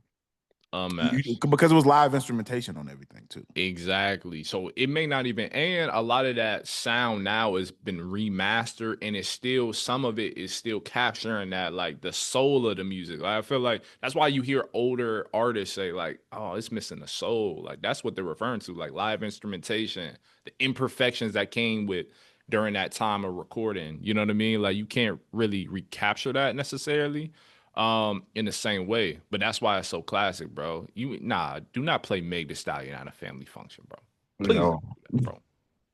Unmatched. because it was live instrumentation on everything too. Exactly. So it may not even, and a lot of that sound now has been remastered, and it's still some of it is still capturing that like the soul of the music. Like I feel like that's why you hear older artists say like, "Oh, it's missing the soul." Like that's what they're referring to, like live instrumentation, the imperfections that came with during that time of recording. You know what I mean? Like you can't really recapture that necessarily in the same way. But that's why it's so classic, bro. Do not play Meg Thee Stallion at a family function, bro. You Please know, don't do that, bro.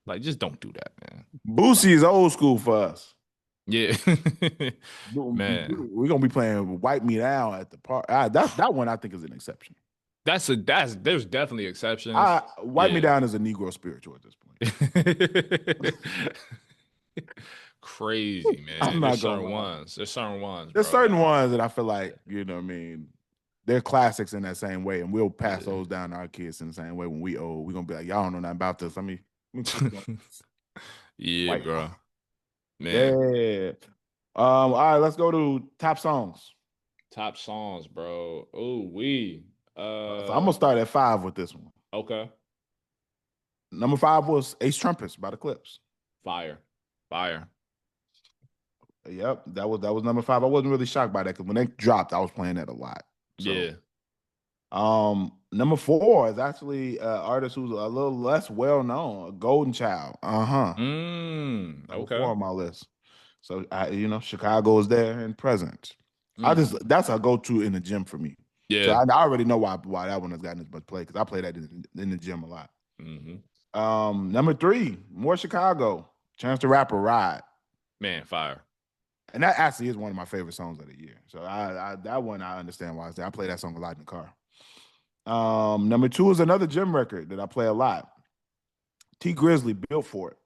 Like just don't do that, man. Boosie is old school for us. Yeah. Man. We're gonna be playing "Wipe Me Down" at the park. That one I think is an exception. That's there's definitely exceptions. "Wipe Me Yeah. Down" is a Negro spiritual at this point. Crazy, I'm man. not gonna lie. There's certain ones, There's bro. certain ones that I feel like you know what I mean. They're classics in that same way, and we'll pass Yeah. those down to our kids in the same way when we old. We're gonna be like, y'all don't know nothing about this. Let me put you on this Yeah, white. bro. Man. Yeah. All right, let's go to top songs. Top songs, bro. Oh, we. So I'm gonna start at 5 with this one. Okay. Number 5 was Ace Trumpets by the Clips. Fire. Fire. Yep, that was number 5. I wasn't really shocked by that because when they dropped, I was playing that a lot. So, Yeah. number 4 is actually an artist who's a little less well known, Golden Child. Number 4 Okay. on my list. So Chicago is there and present. Mm. That's a go to in the gym for me. So Yeah. I already know why that one has gotten as much play because I play that in the gym a lot. Hmm. Number 3, more Chicago. Chance the Rapper, Ride. Man, fire. And that actually is one of my favorite songs of the year. So that one I understand why it's there. I play that song a lot in the car. Number 2 is another gym record that I play a lot. T Grizzly, Built for It.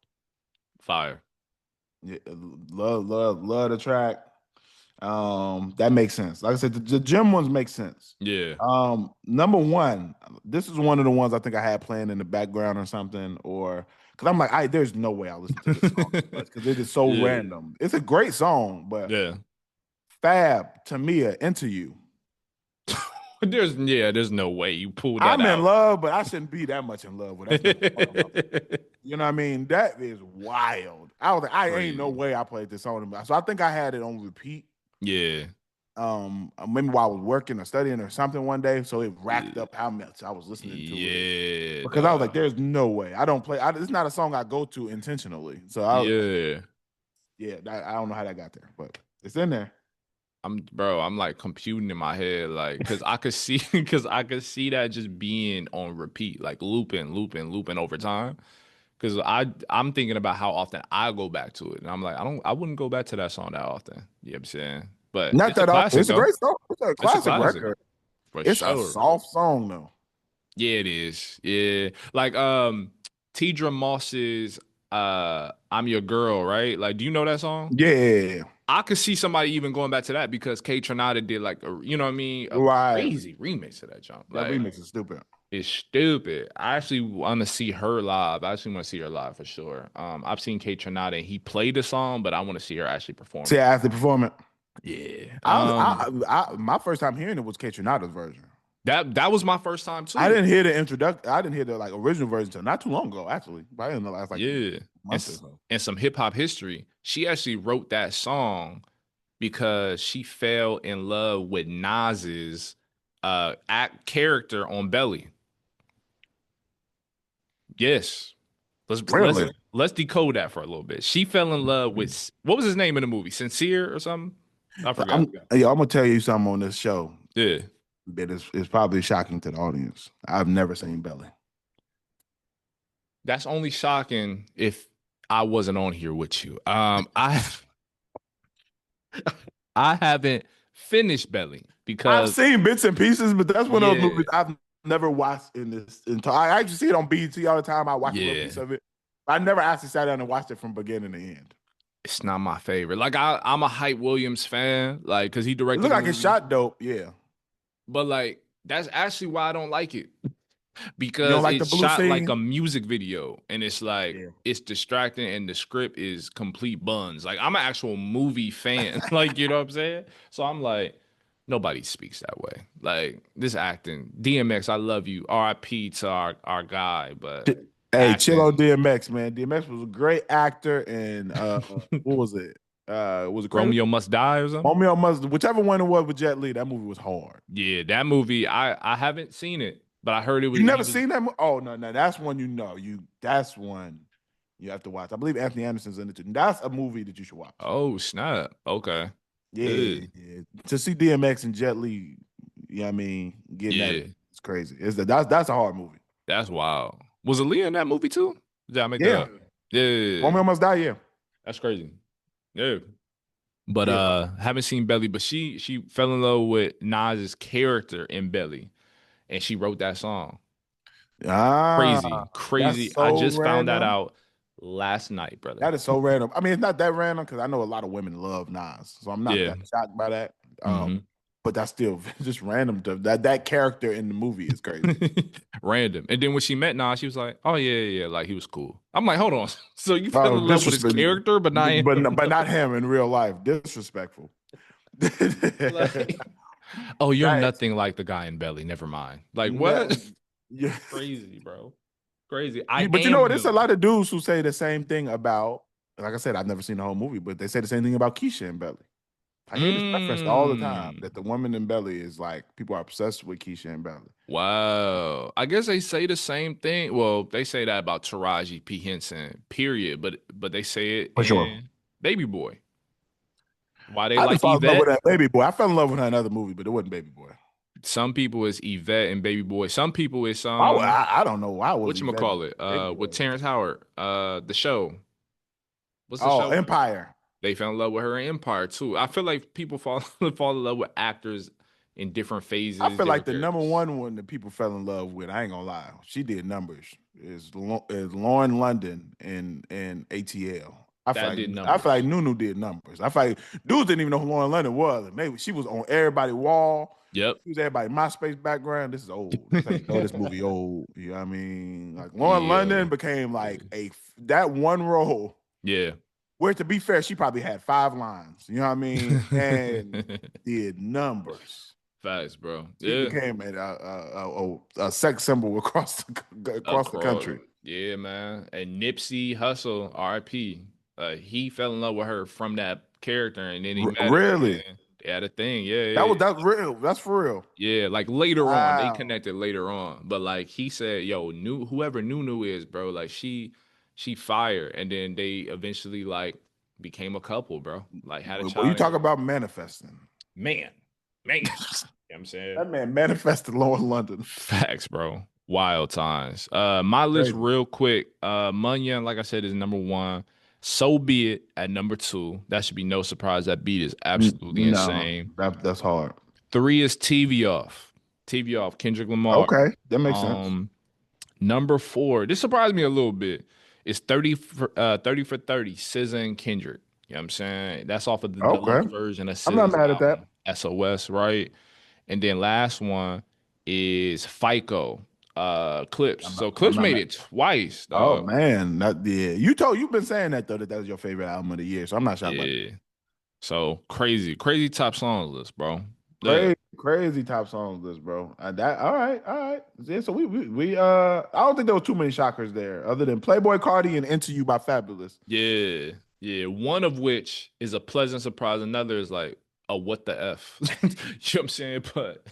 Fire. Yeah, love the track. That makes sense. Like I said, the gym ones make sense. Yeah. Number 1, this is one of the ones I think I had playing in the background or something, or because I'm like, there's no way I'll listen to this song because it is so Yeah. random. It's a great song, but Yeah. Fab, Tamia, Into You. There's no way you pulled that I'm in out. love, but I shouldn't be that much in love with that's number 1 on my list. You know what I mean? That is wild. I was like, I ain't no Crazy. way I played this song. So I think I had it on repeat. Yeah. Maybe while I was working or studying or something one day. So it racked Yeah. up how much I was listening to it. Yeah, Because I was like, dog. there's no way. I don't play. It's not a song I go to intentionally. So Yeah. I don't know how that got there, but it's in there. I'm like computing in my head, like, cause I could see, cause I could see that just being on repeat, like looping, looping, looping over time. Cause I'm thinking about how often I go back to it, and I'm like, I wouldn't go back to that song that often. You know what I'm saying? But Not it's a that often. classic It's a though. great song. It's a It's a classic classic record. for It's a sure. soft song though. Yeah, it is. Yeah, like Tidra Moss's "I'm Your Girl," right? Like, do you know that song? Yeah. I could see somebody even going back to that because K Tronada did like you know what I mean, a Right. crazy remix of that jump. That Like remix is stupid. it's stupid. I actually want to see her live. I actually want to see her live for sure. I've seen K Tronada and he played the song, but I want to see her actually perform See, it. I asked the performance. Yeah. My first time hearing it was Kate Renata's version. That was my first time I too. didn't hear the introduction. I didn't hear the like original version until not too long ago, actually. Probably in the last like Yeah. And, month or so. and some hip hop history. She actually wrote that song because she fell in love with Nas's act character on Belly. Yes. Let's let's Really? let's decode that for a little bit. She fell in love with what was his name in the movie? Sincere or something? I I'm forgot. yeah, I'm gonna tell you something on this show Yeah. that is probably shocking to the audience. I've never seen Belly. That's only shocking if I wasn't on here with you. I haven't finished Belly I've because seen bits and pieces, but that's one of those yeah, movies I've never watched in this entire. I actually see it on BET all the time. I watch a little yeah, piece of it. I never actually sat down and watched it from beginning to end. it's not my favorite. Like I'm a Hype Williams fan, like because he It directed looked the like it's movie, shot dope. Yeah. but like that's actually why I don't like it. You don't Because like the it's blue shot like a scene? music video and it's like Yeah. it's distracting and the script is complete buns. Like I'm an actual movie fan. Like, you know what I'm saying? So I'm like, nobody speaks that way. Like this acting. DMX, I love you. RIP to our guy, but Hey, chill on acting. DMX, man. DMX was a great actor, and what was it? Was it Crazy? Romeo Must Die or something? Romeo Must, whichever one it was with Jet Li, that movie was hard. Yeah, that movie, I haven't seen it, but I heard it was You he never was seen that? Oh no, no, that's one you know. That's one you have to watch. I believe Anthony Anderson's in it too. That's a movie that you should watch. oh snap. Okay. Yeah, Good. yeah. To see DMX and Jet Li, you know what I mean, getting at it, Yeah. it's crazy. That's a hard movie. That's wild. Was Aaliyah in that movie too? Did I make that Yeah, up? Yeah, Romeo Must Die. Yeah, that's crazy. Yeah. But yeah. haven't seen Belly, but she fell in love with Nas's character in Belly and she wrote that song. Ah, Crazy, that's crazy. I so just found that random. out last night, brother. That is so random. I mean, it's not that random because I know a lot of women love Nas, so I'm not Yeah. that shocked by that. Hmm. But that's still just random. That character in the movie is crazy. Random. And then when she met Nas, she was like, "Oh yeah, yeah, yeah," like he was cool. I'm like, hold on. So you fell Oh, in love with his disrespect, character, but not him? but not him in real life. Disrespectful. Like, oh, you're That nothing like the guy in Belly. Never mind. Like no, what? yeah. Crazy, bro. Crazy. I But you know am what? There's a him. lot of dudes who say the same thing about. Like I said, I've never seen the whole movie, but they say the same thing about Keisha and Belly. I hear this reference all the time Mm. that the woman in Belly is like people are obsessed with Keisha and Belly. Wow. I guess they say the same thing. Well, they say that about Taraji P. Henson, period. But they say it For sure. in Baby Boy. Why they I didn't like fall in love with Yvette? that Baby Boy. I fell in love with her in another movie, but it wasn't Baby Boy. Some people is Yvette and Baby Boy. Some people is I don't know why was Yvette whatchamacallit, Baby with Boy. Terrence Howard. The show. What's the Oh, show? Empire. They fell in love with her in Empire too. I feel like people fall fall in love with actors in different I phases, feel like different the number characters. one that people fell in love with, I ain't gonna lie, she did numbers. Is Lauren London in ATL. That did I feel like numbers. Nunu did numbers. I feel like dudes didn't even know who Lauren London was. Maybe she was on everybody's wall. Yep. She was everybody MySpace background. This is old. This how you know this movie old. You know what I mean? Like Lauren Yeah. London became like that one role Yeah. where, to be fair, she probably had 5 lines. You know what I mean? And did numbers. Facts, bro. She Yeah. became a sex symbol across the Across. country. Yeah, man. And Nipsey Hussle, RIP. He fell in love with her from that character and then he met her Really? and they had a thing. Yeah, That yeah, was that's real. That's for real. yeah. Like later on, they Wow. connected later on. But like he said, yo, new whoever Nunu is, bro, like she fire. And then they eventually like became a couple, bro. Like had a Well, you child talk together. about manifesting. Man, man. You know what I'm saying? That man manifested Lauren London. Facts, bro. Wild times. My list Crazy. real quick. Munyon, like I said, is number one. So be it at number two. That should be no surprise. That beat is absolutely No, insane. that's hard. Three is TV off. TV off. Kendrick Lamar. Okay, that makes sense. Um, Number four. This surprised me a little bit. It's 30 for 30. SZA and Kendrick. You know what I'm saying? That's off of the Okay, deluxe version of I'm not SZA's mad at that. album, SOS, right? And then last one is FICO, Clips. So I'm Clips not made mad. it twice, Oh dog. man, yeah. You've been saying that though that was your favorite album of the year, so I'm not shocked by that. Yeah. So crazy, crazy top song list, bro. Yeah. Crazy top songs list, bro. That all right, all right. Yeah, so I don't think there were too many shockers there, other than Playboy Cardi and Into You by Fabulous. Yeah. Yeah. One of which is a pleasant surprise. Another is like, oh, what the F? You know what I'm saying? But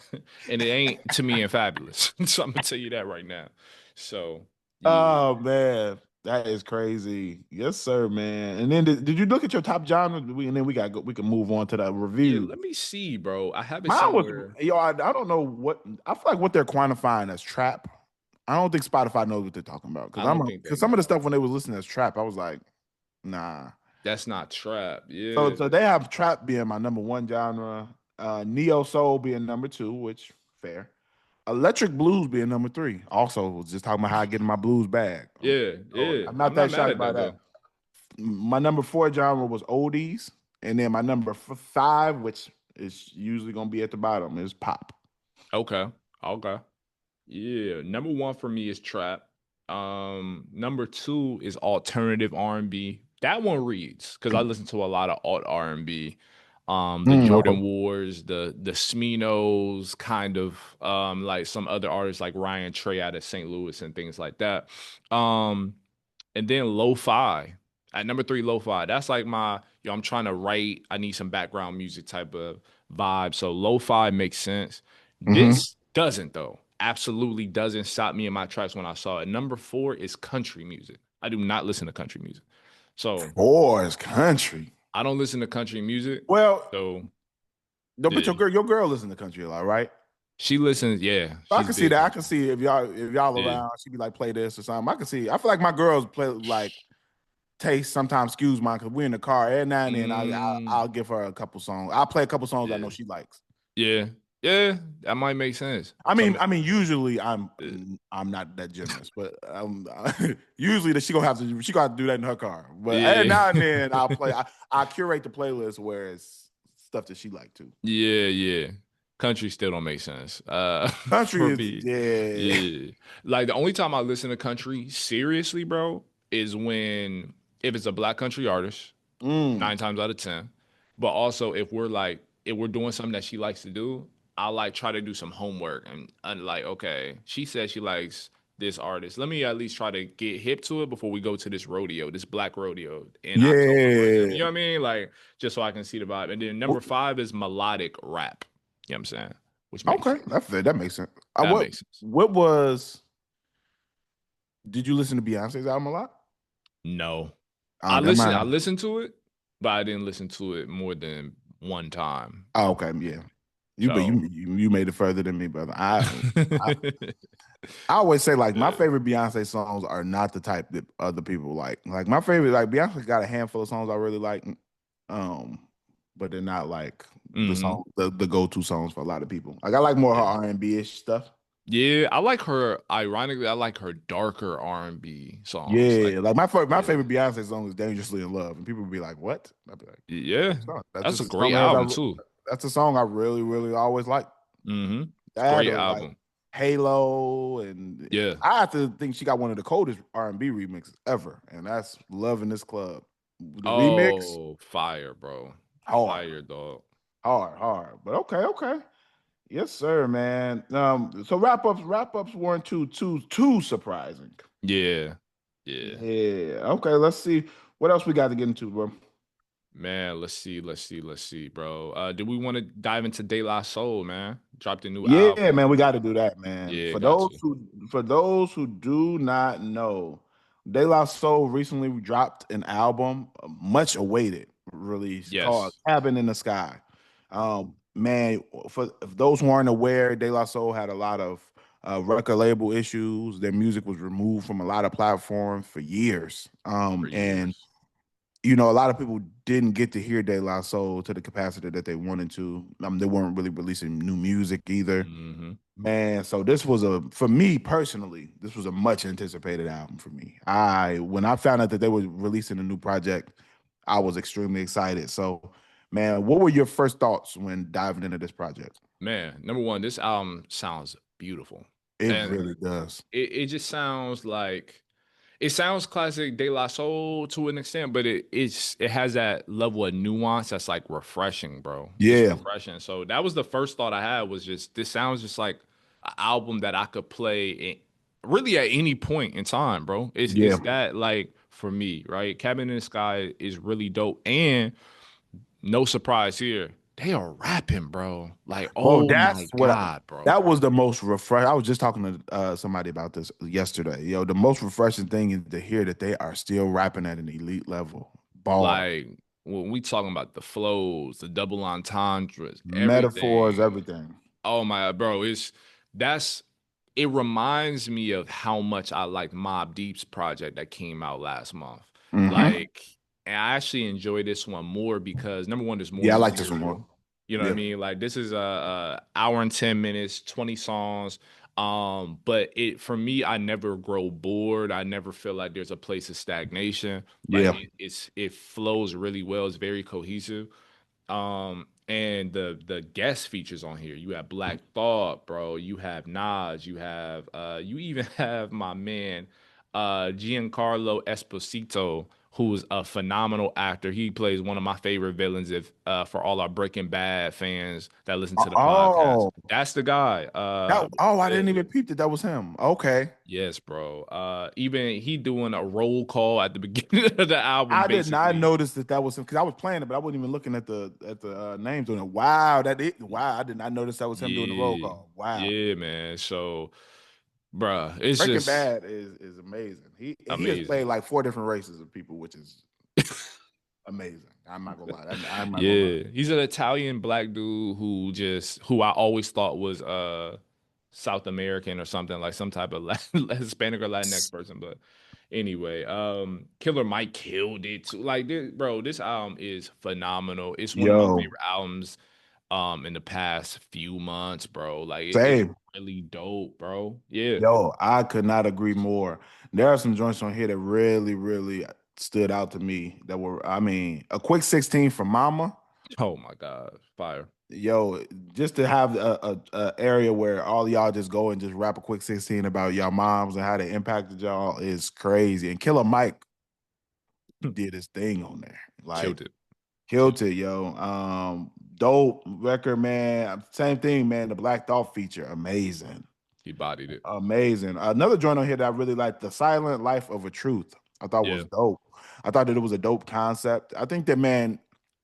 and it ain't to me and fabulous. So I'm gonna tell you that right now. So yeah. Oh man, that is crazy. Yes, sir, man. And then did you look at your top genre? And then we can move on to the Yeah, review. let me see, bro. I have it Mine was somewhere. yo. I don't know what I feel like what they're quantifying as trap. I don't think Spotify knows what they're talking about I don't think they because some of the know. stuff when they was listening as trap, I was like, nah. That's not trap. So Yeah. so they have trap being my number one genre, neo soul being number two, which fair. Electric blues being number three. Also, was just talking about how I get in my blues bag. Yeah. So Yeah. I'm I'm not not that mad shocked at by that that. though. My number four genre was oldies, and then my number five, which is usually gonna be at the bottom, is pop. Okay. Okay. Yeah, number one for me is trap. Number two is alternative R&B. That one reads because I listen to a lot of alt R&B. The Okay. Jordan Wars, the Sminos, kind of like some other artists like Ryan Trey out of St. Louis and things like that. Um, and then lo-fi. At number three, lo-fi. That's like my, I'm trying to write. I need some background music type of vibe. So lo-fi makes sense. Mm-hmm. This doesn't though. Absolutely doesn't stop me in my tracks when I saw it. Number four is country music. I do not listen to country music. So Four is country. I don't listen to country music. Well, So no, but yeah. your girl listen to country a lot, right? She listens, yeah, So I she's can see big that. I can country. see if y'all Yeah. around, she'd be like, play this or something. I can see. I feel like my girls play like taste sometimes skews mine because we're in the car every now and then. Mm, I'll give her a couple songs. I'll play a couple songs I yeah. know she likes. Yeah. Yeah. That might make sense. Usually Uh, I'm not that generous, but usually that she gonna have to do that in her car. But every yeah. now and then I curate the playlist where it's stuff that she like too. Yeah, yeah. Country still don't make sense. Country For is me. yeah. Yeah. Like the only time I listen to country seriously, bro, is when if it's a black country artist, Mm. 9 times out of 10. But also if we're doing something that she likes to do, I like try to do some homework and like, okay, she says she likes this artist. Let me at least try to get hip to it before we go to this rodeo, this black rodeo in October for example. Yeah. You know what I mean? Like just so I can see the vibe. And then number Wh- five is melodic rap. You know what I'm saying? Which makes Okay, sense. that makes sense. That makes sense. What was? Did you listen to Beyonce's album a lot? No. That I might. listened to it, but I didn't listen to it more than one time. Oh, okay, yeah. So You made it further than me, brother. I always say like my yeah. favorite Beyonce songs are not the type that other people like. Like my favorite, like Beyonce got a handful of songs I really like, um, but they're not like Hmm. the go to songs for a lot of people. Like I like more her Yeah. R&B ish stuff. Yeah, I like her. Ironically, I like her darker R&B songs. Like, Yeah, like my yeah, favorite Beyonce song is "Dangerously in Love," and people would be like, "What?" I'd be like, yeah, That's that's just a a great song album too. that's a song I really really always like." Hmm. That Great or like album. Halo, and Yeah. I have to think she got one of the coldest R&B remixes ever, and that's "Love in This Club." The remix, Oh, fire, bro. hard, Fire, dog. hard. But okay, yes, sir, man. So wrap ups weren't too surprising. Yeah. Yeah. Yeah, okay. Let's see what else we got to get into, bro. Man, let's see, bro. Do we want to dive into De La Soul, man? Dropped a new Yeah, album. man, we got to do that, man. Yeah, got to. For those who do not know, De La Soul recently dropped an album, much awaited release called Yes. "Cabin in the Sky." Man, for if those who aren't aware, De La Soul had a lot of record label issues. Their music was removed from a lot of platforms for years. For And years. a lot of people didn't get to hear De La Soul to the capacity that they wanted to. They weren't really releasing new music either. Hmm. Man, so this was for me personally, this was a much anticipated album for me. When I found out that they were releasing a new project, I was extremely excited. So, man, what were your first thoughts when diving into this project? Man, number one, this album sounds beautiful. It And really does. it just sounds like It sounds classic De La Soul to an extent, but it has that level of nuance that's like refreshing, bro. It's Yeah, refreshing. So that was the first thought I had was just this sounds just like an album that I could play really at any point in time, bro. It's yeah. that like for me, right? Cabin in the Sky is really dope. And no surprise here, they are rapping, bro. Like, Bro, oh my that's what God, bro. that was the most refresh. I was just talking to somebody about this yesterday. Yo, the most refreshing thing is to hear that they are still rapping at an elite level. Bar, Like when we talking about the flows, the double entendres, metaphors, everything. everything. Oh my bro, that's it reminds me of how much I liked Mobb Deep's project that came out last month. Hmm. Like, and I actually enjoy this one more because number one, there's more Yeah, I like this one more. material. You know what I Yeah, mean? Like this is a hour and 10 minutes, 20 songs. But it for me, I never grow bored. I never feel like there's a place of stagnation. Like yeah. it flows really well. It's very cohesive. And the guest features on here, you have Black Thought, bro. You have Nas. You have you even have my man, Giancarlo Esposito, who's a phenomenal actor. He plays one of my favorite villains. If for all our Breaking Bad fans that listen to the podcast, Oh, that's the guy. that. Oh, I Yeah. didn't even peep that that was him. Okay, Yes, bro. Even he doing a roll call at the beginning of the album, I did not basically. notice that that was him because I was playing it, but I wasn't even looking at the names on it. Wow, wow, I did not notice that was him doing the roll Yeah, call. Wow. yeah, man. So, bruh, it's Breaking just Bad is amazing. He has played amazing. like four different races of people, which is amazing. I'm not gonna lie. I'm not gonna lie. Yeah, he's an Italian black dude who I always thought was South American or something like some type of Hispanic or Latinx person. But anyway, Killer Mike killed it too. Like this, bro, this album is phenomenal. It's one of my Yo, favorite albums in the past few months, bro. Like it's same. really dope, bro. Yeah. Yo, I could not agree more. There are some joints on here that really, really stood out to me. That were, I mean, a quick 16 from Mama. Oh my God, fire. Yo, just to have a area where all y'all just go and just rap a quick 16 about y'all moms and how they impacted y'all is crazy. And Killer Mike did his thing on there. Like Killed it. killed it, yo. Dope record, man. Same thing, man. The Black Thought feature, amazing. He bodied it. Amazing. Another joint on here that I really liked, The Silent Life of a Truth. I thought was Yeah. dope. I thought that it was a dope concept. I think that, man,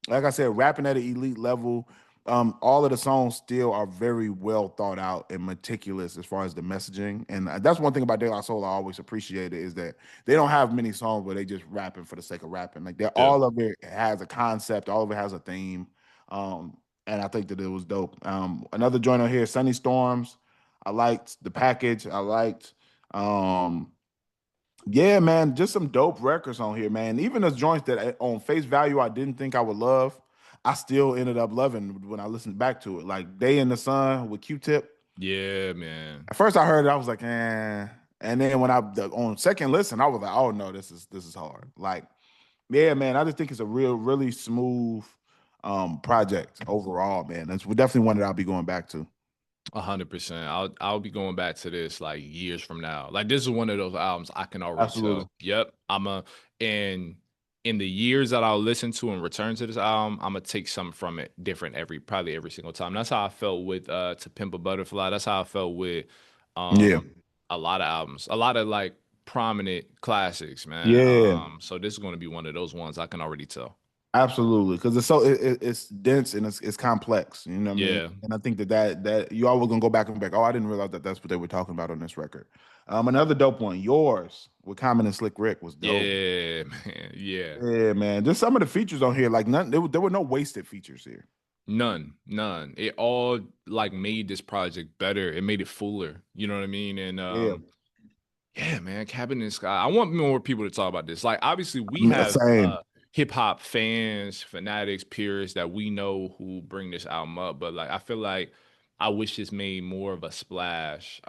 like I said, rapping at an elite level, all of the songs still are very well thought out and meticulous as far as the messaging. And that's one thing about De La Soul I always appreciated is that they don't have many songs where they just rapping for the sake of rapping. Like they're Yeah. all of it has a concept, all of it has a theme. And I think that it was dope. Another joint on here, Sunny Storms. I liked the package. I liked, um, yeah, man, just some dope records on here, man. Even those joints that on face value I didn't think I would love, I still ended up loving when I listened back to it. Like Day in the Sun with Q-Tip. Yeah, man. At first I heard it, I was like, eh. And then when on second listen, I was like, oh no, this is hard. Like, yeah, man, I just think it's a really smooth project overall, man. That's definitely one that I'll be going back to. 100%. I'll be going back to this like years from now. Like this is one of those albums I can already Absolutely. tell. Yep, and in the years that I'll listen to and return to this album, I'm gonna take something from it different probably every single time. That's how I felt with To Pimp a Butterfly. That's how I felt with Yeah. um a lot of albums, a lot of like prominent classics, man. Yeah. So this is gonna be one of those ones I can already tell. Absolutely, because it's dense and it's complex. You know what I mean? Yeah. And I think that you always gonna go back and be like, oh, I didn't realize that that's what they were talking about on this record. Another dope one, yours with Common and Slick Rick was dope. Yeah, man. Yeah. Yeah, man. Just some of the features on here, like none, there were no wasted features here. None, none. It all like made this project better. It made it fuller. You know what I mean? And Yeah, yeah, man, Cabin in the Sky. I want more people to talk about this. Like obviously we I mean, have same. hip hop fans, fanatics, purists that we know who bring this album up, but like I feel like I wish this made more of a splash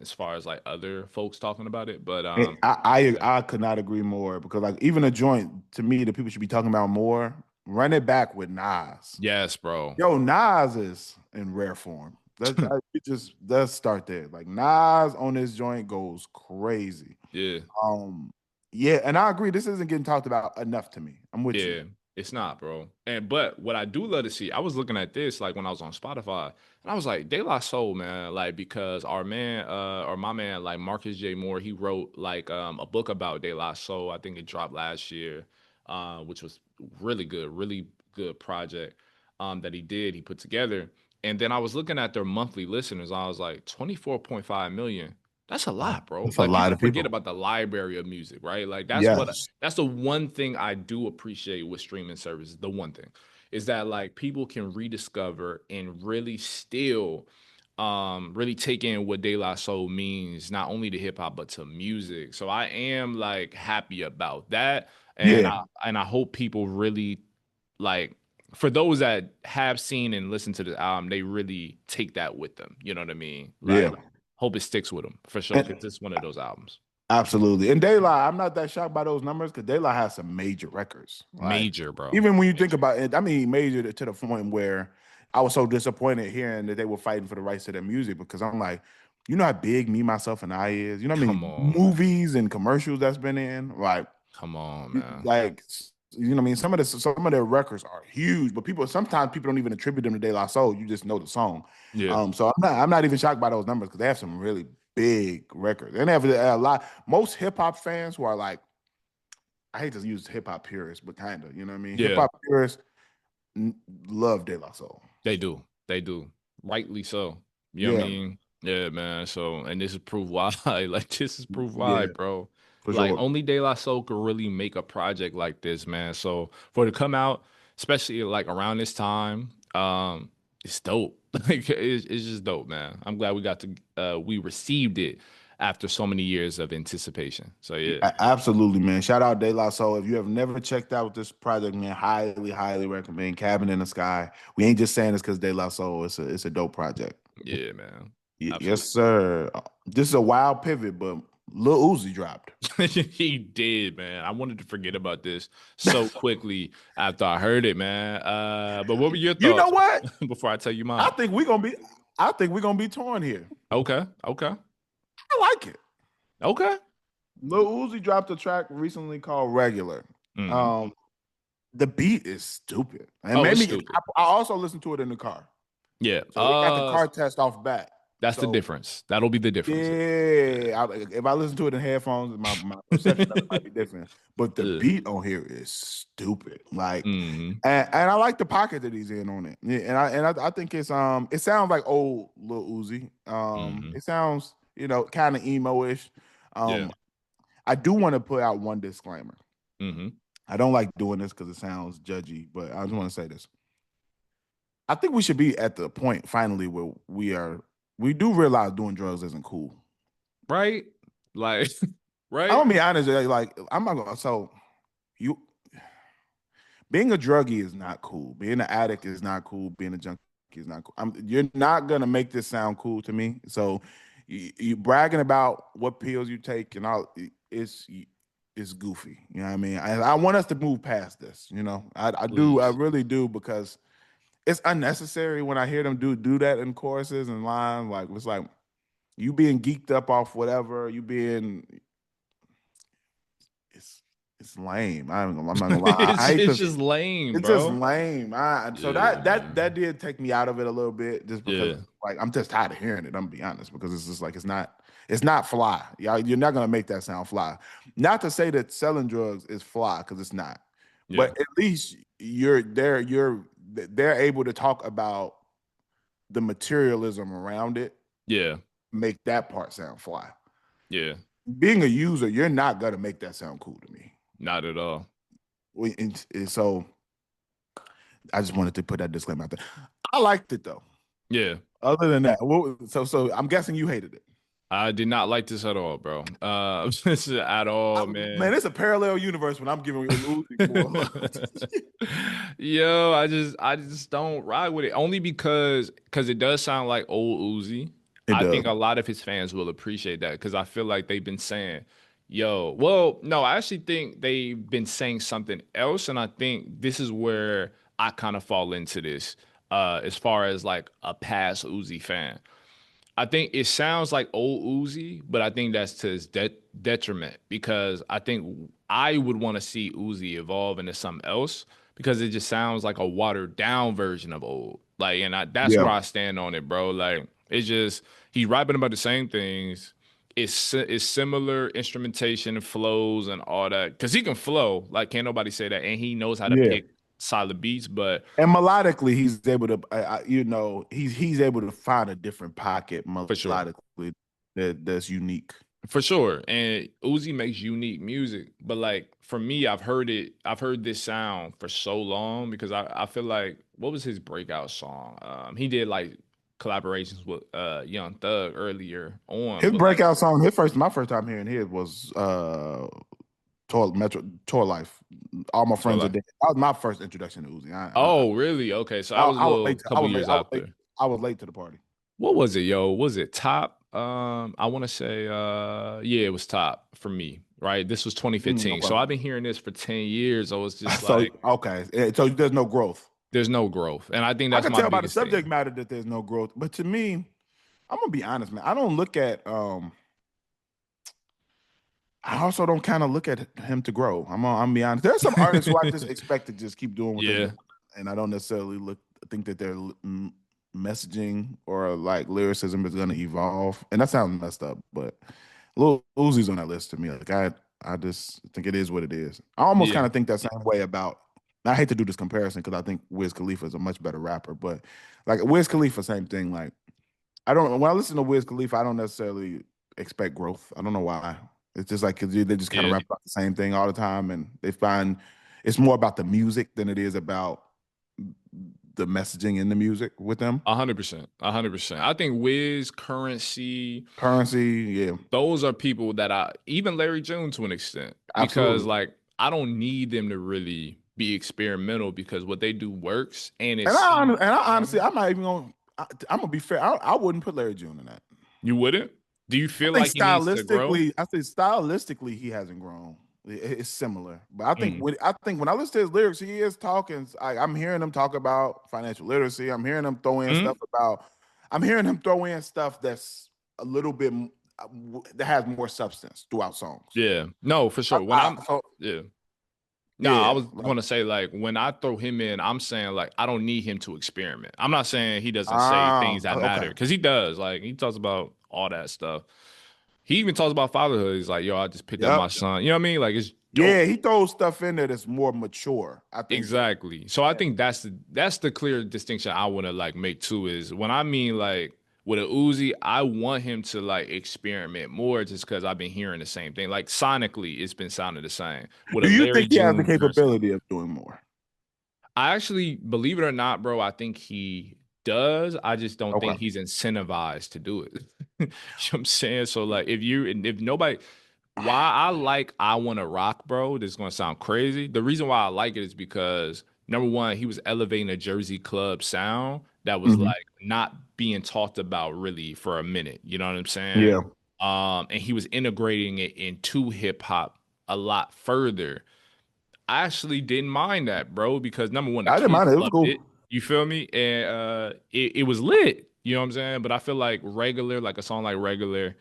as far as like other folks talking about it. But yeah. I could not agree more because like even a joint to me that people should be talking about more. Run it back with Nas. Yes, bro. Yo, Nas is in rare form. Let's start there. Like Nas on this joint goes crazy. Yeah. Um, yeah, and I agree. This isn't getting talked about enough to me. I'm with you. Yeah, it's not, bro. And but what I do love to see, I was looking at this like when I was on Spotify, and I was like, De La Soul, man, like because our man, or my man, like Marcus J. Moore, he wrote like a book about De La Soul. I think it dropped last year, which was really good project that he did, he put together. And then I was looking at their monthly listeners. I was like, 24.5 million. That's a lot, bro. It's a Like lot people of forget people. about the library of music, right? Like Yes. that's the one thing I do appreciate with streaming services. The one thing is that like people can rediscover and really still really take in what De La Soul means, not only to hip hop but to music. So I am like happy about that. And Yeah. I hope people really like for those that have seen and listened to the album, they really take that with them. You know what I mean? Like Yeah. hope it sticks with them for sure because And it's one of those albums. absolutely. And Daylight, I'm not that shocked by those numbers because Daylight has some major records. Like Major, bro. even when you think Major. about it, I mean major to the point where I was so disappointed hearing that they were fighting for the rights to their music because I'm like, you know how big me, myself, and I is. You know how many Come on, man. movies and commercials that's been in? Come on, man. Like you know what I mean? Some of their records are huge, but sometimes people don't even attribute them to De La Soul. You just know the song. Yeah. So I'm not even shocked by those numbers because they have some really big records. And they have a lot. Most hip hop fans who are like, I hate to use hip hop purists, but kind of, you know what I mean? Hip Yeah. hop purists love De La Soul. They do. They do. Rightly so. You know what I Yeah, mean? Yeah, man. So, and this is proof why. Like, this is proof why, yeah, bro. for Like, sure. only De La Soul could really make a project like this, man. So, for it to come out, especially like around this time, it's dope. Like, it's just dope, man. I'm glad we received it after so many years of anticipation. So, yeah. Absolutely, man. Shout out De La Soul. If you have never checked out this project, man, highly, highly recommend Cabin in the Sky. We ain't just saying this because De La Soul. It's a dope project. Yeah, man. Yes, Absolutely. sir. This is a wild pivot, but Lil Uzi dropped. He did, man. I wanted to forget about this so quickly after I heard it, man. But what were your You know thoughts what? before I tell you I mine? think we're gonna be. I think we're gonna be torn here. Okay, okay, I like it. okay. Lil Uzi dropped a track recently called "Regular." Hmm. Um, the beat is stupid. It Oh, made it's me. stupid. I also listened to it in the car, Yeah. so it got the car test off bat. That's the So difference. That'll be the difference. yeah, if I listen to it in headphones, my perception of it might be different. But the Yeah. beat on here is stupid. Like, Hmm. and I like the pocket that he's in on it. Yeah, and I think it sounds like old Lil Uzi. Hmm. It sounds kind of emo-ish. Yeah. Um, I do want to put out one disclaimer. Hmm. I don't like doing this because it sounds judgy, but I just want to say this. I think we should be at the point finally where we do realize doing drugs isn't cool. Right. Like, I'm right. gonna be honest, like I'm not gonna. So you being a druggie is not cool. Being an addict is not cool. Being a junkie is not cool. You're not gonna make this sound cool to me. So you bragging about what pills you take and all. It's goofy. You know what I mean? I want us to move past this. I do. I Please. really do because it's unnecessary when I hear them do that in choruses and lines. Like it's like you being geeked up off whatever. You being it's it's lame. I'm not gonna lie. I hate It's to. just lame, It's just bro. lame. So Yeah, that man. did take me out of it a little bit, just because Yeah. like I'm just tired of hearing it. I'm gonna be honest because it's just like it's not fly. Yeah, you're not gonna make that sound fly. Not to say that selling drugs is fly because it's not, Yeah. but at least they're able to talk about the materialism around it, Yeah. make that part sound fly. Yeah. Being a user, you're not gonna make that sound cool to me. Not at all. So I just wanted to put that disclaimer out there. I liked it though. Yeah. Other than that, so I'm guessing you hated it. I did not like this at all, bro. At all, Man, man. it's a parallel universe when I'm giving you Uzi more. Yo, I just don't ride with it. Only because it does sound like old Uzi. It I does. think a lot of his fans will appreciate that because I feel like they've been saying, yo, well, no, I actually think they've been saying something else, and I think this is where I kind of fall into this. as far as like a past Uzi fan. I think it sounds like old Uzi, but I think that's to his detriment because I think I would want to see Uzi evolve into something else because it just sounds like a watered down version of old. Like, and that's Yeah. where I stand on it, bro. Like, it's just he's rapping about the same things. It's similar instrumentation, flows, and all that because he can flow. Like, can't nobody say that, and he knows how to Yeah. pick solid beats. But And melodically, he's able to, he's able to find a different pocket for sure. melodically that's unique. For sure. And Uzi makes unique music. But like for me, I've heard this sound for so long because I feel like what was his breakout song? He did like collaborations with Young Thug earlier on, His but like breakout song, my first time hearing his was Tour Life. All my so friends are like dead. That was my first introduction to Uzi. oh really? Okay. So I was a I was little late. couple years after. I was late to the party. What was it, yo? Was it Top? I want to say yeah, it was Top for me, right? This was 2015. So Okay. I've been hearing this for 10 years. So it's just So like okay, so there's no growth. there's no growth. And I think I that's can my tell by the biggest subject thing. matter that there's no growth. But to me, I'm gonna be honest, man. I don't look at I also don't kind of look at him to grow. I'm be honest. There's some artists who I just expect to just keep doing what they're Yeah. doing, and I don't necessarily think that their messaging or like lyricism is going to evolve. And that sounds messed up, but Lil Uzi's on that list to me. Like I just think it is what it is. I almost Yeah. kind of think that same way about. I hate to do this comparison because I think Wiz Khalifa is a much better rapper, but like Wiz Khalifa, same thing. Like I don't when I listen to Wiz Khalifa, I don't necessarily expect growth. I don't know why. It's just like 'cause they just kind of Yeah. rap about the same thing all the time, and they find it's more about the music than it is about the messaging in the music with them. 100%. 100%. I think Wiz, Currency, Currency, yeah, those are people that I even Larry June to an extent because absolutely. like I don't need them to really be experimental because what they do works and And it's you I know what I honestly, mean? I'm not even gonna. I'm gonna be fair. I wouldn't put Larry June in that. You wouldn't? Do you I feel think like he needs to grow? stylistically, he hasn't grown. It's similar, but Mm, I think when I listen to his lyrics, he is talking. I'm hearing him talk about financial literacy. mm, I'm hearing him throw in stuff that's a little bit that has more substance throughout songs. yeah. No, for sure. When I'm So yeah. Nah, I yeah, was gonna say like when I throw him in, I'm saying like I don't need him to experiment. I'm not saying he doesn't say things that matter okay, because he does. Like he talks about all that stuff. He even talks about fatherhood. He's like, yo, I just picked up my yep, son. You know what I mean? Like it's dope. yeah. He throws stuff in there that's more mature. I think. Exactly. So I think that's the clear distinction I want to like make too is when I mean like with a Uzi, I want him to like experiment more just because I've been hearing the same thing. Like sonically, it's been sounding the same. With Do a you Larry think he has the June currency. capability of doing more? I actually, believe it or not, bro, I think he does. I just don't Okay. think he's incentivized to do it. You know what I'm saying? So like if you and if nobody why I like I Wanna Rock, bro, this is gonna sound crazy. The reason why I like it is because number one, he was elevating a Jersey club sound that was Mhm. like not being talked about really for a minute. You know what I'm saying? Yeah. And he was integrating it into hip hop a lot further. I actually didn't mind that, bro, because number one, the I didn't kids mind it. It was loved it. cool. You feel me? And it was lit. You know what I'm saying? But I feel like regular, like a song like regular,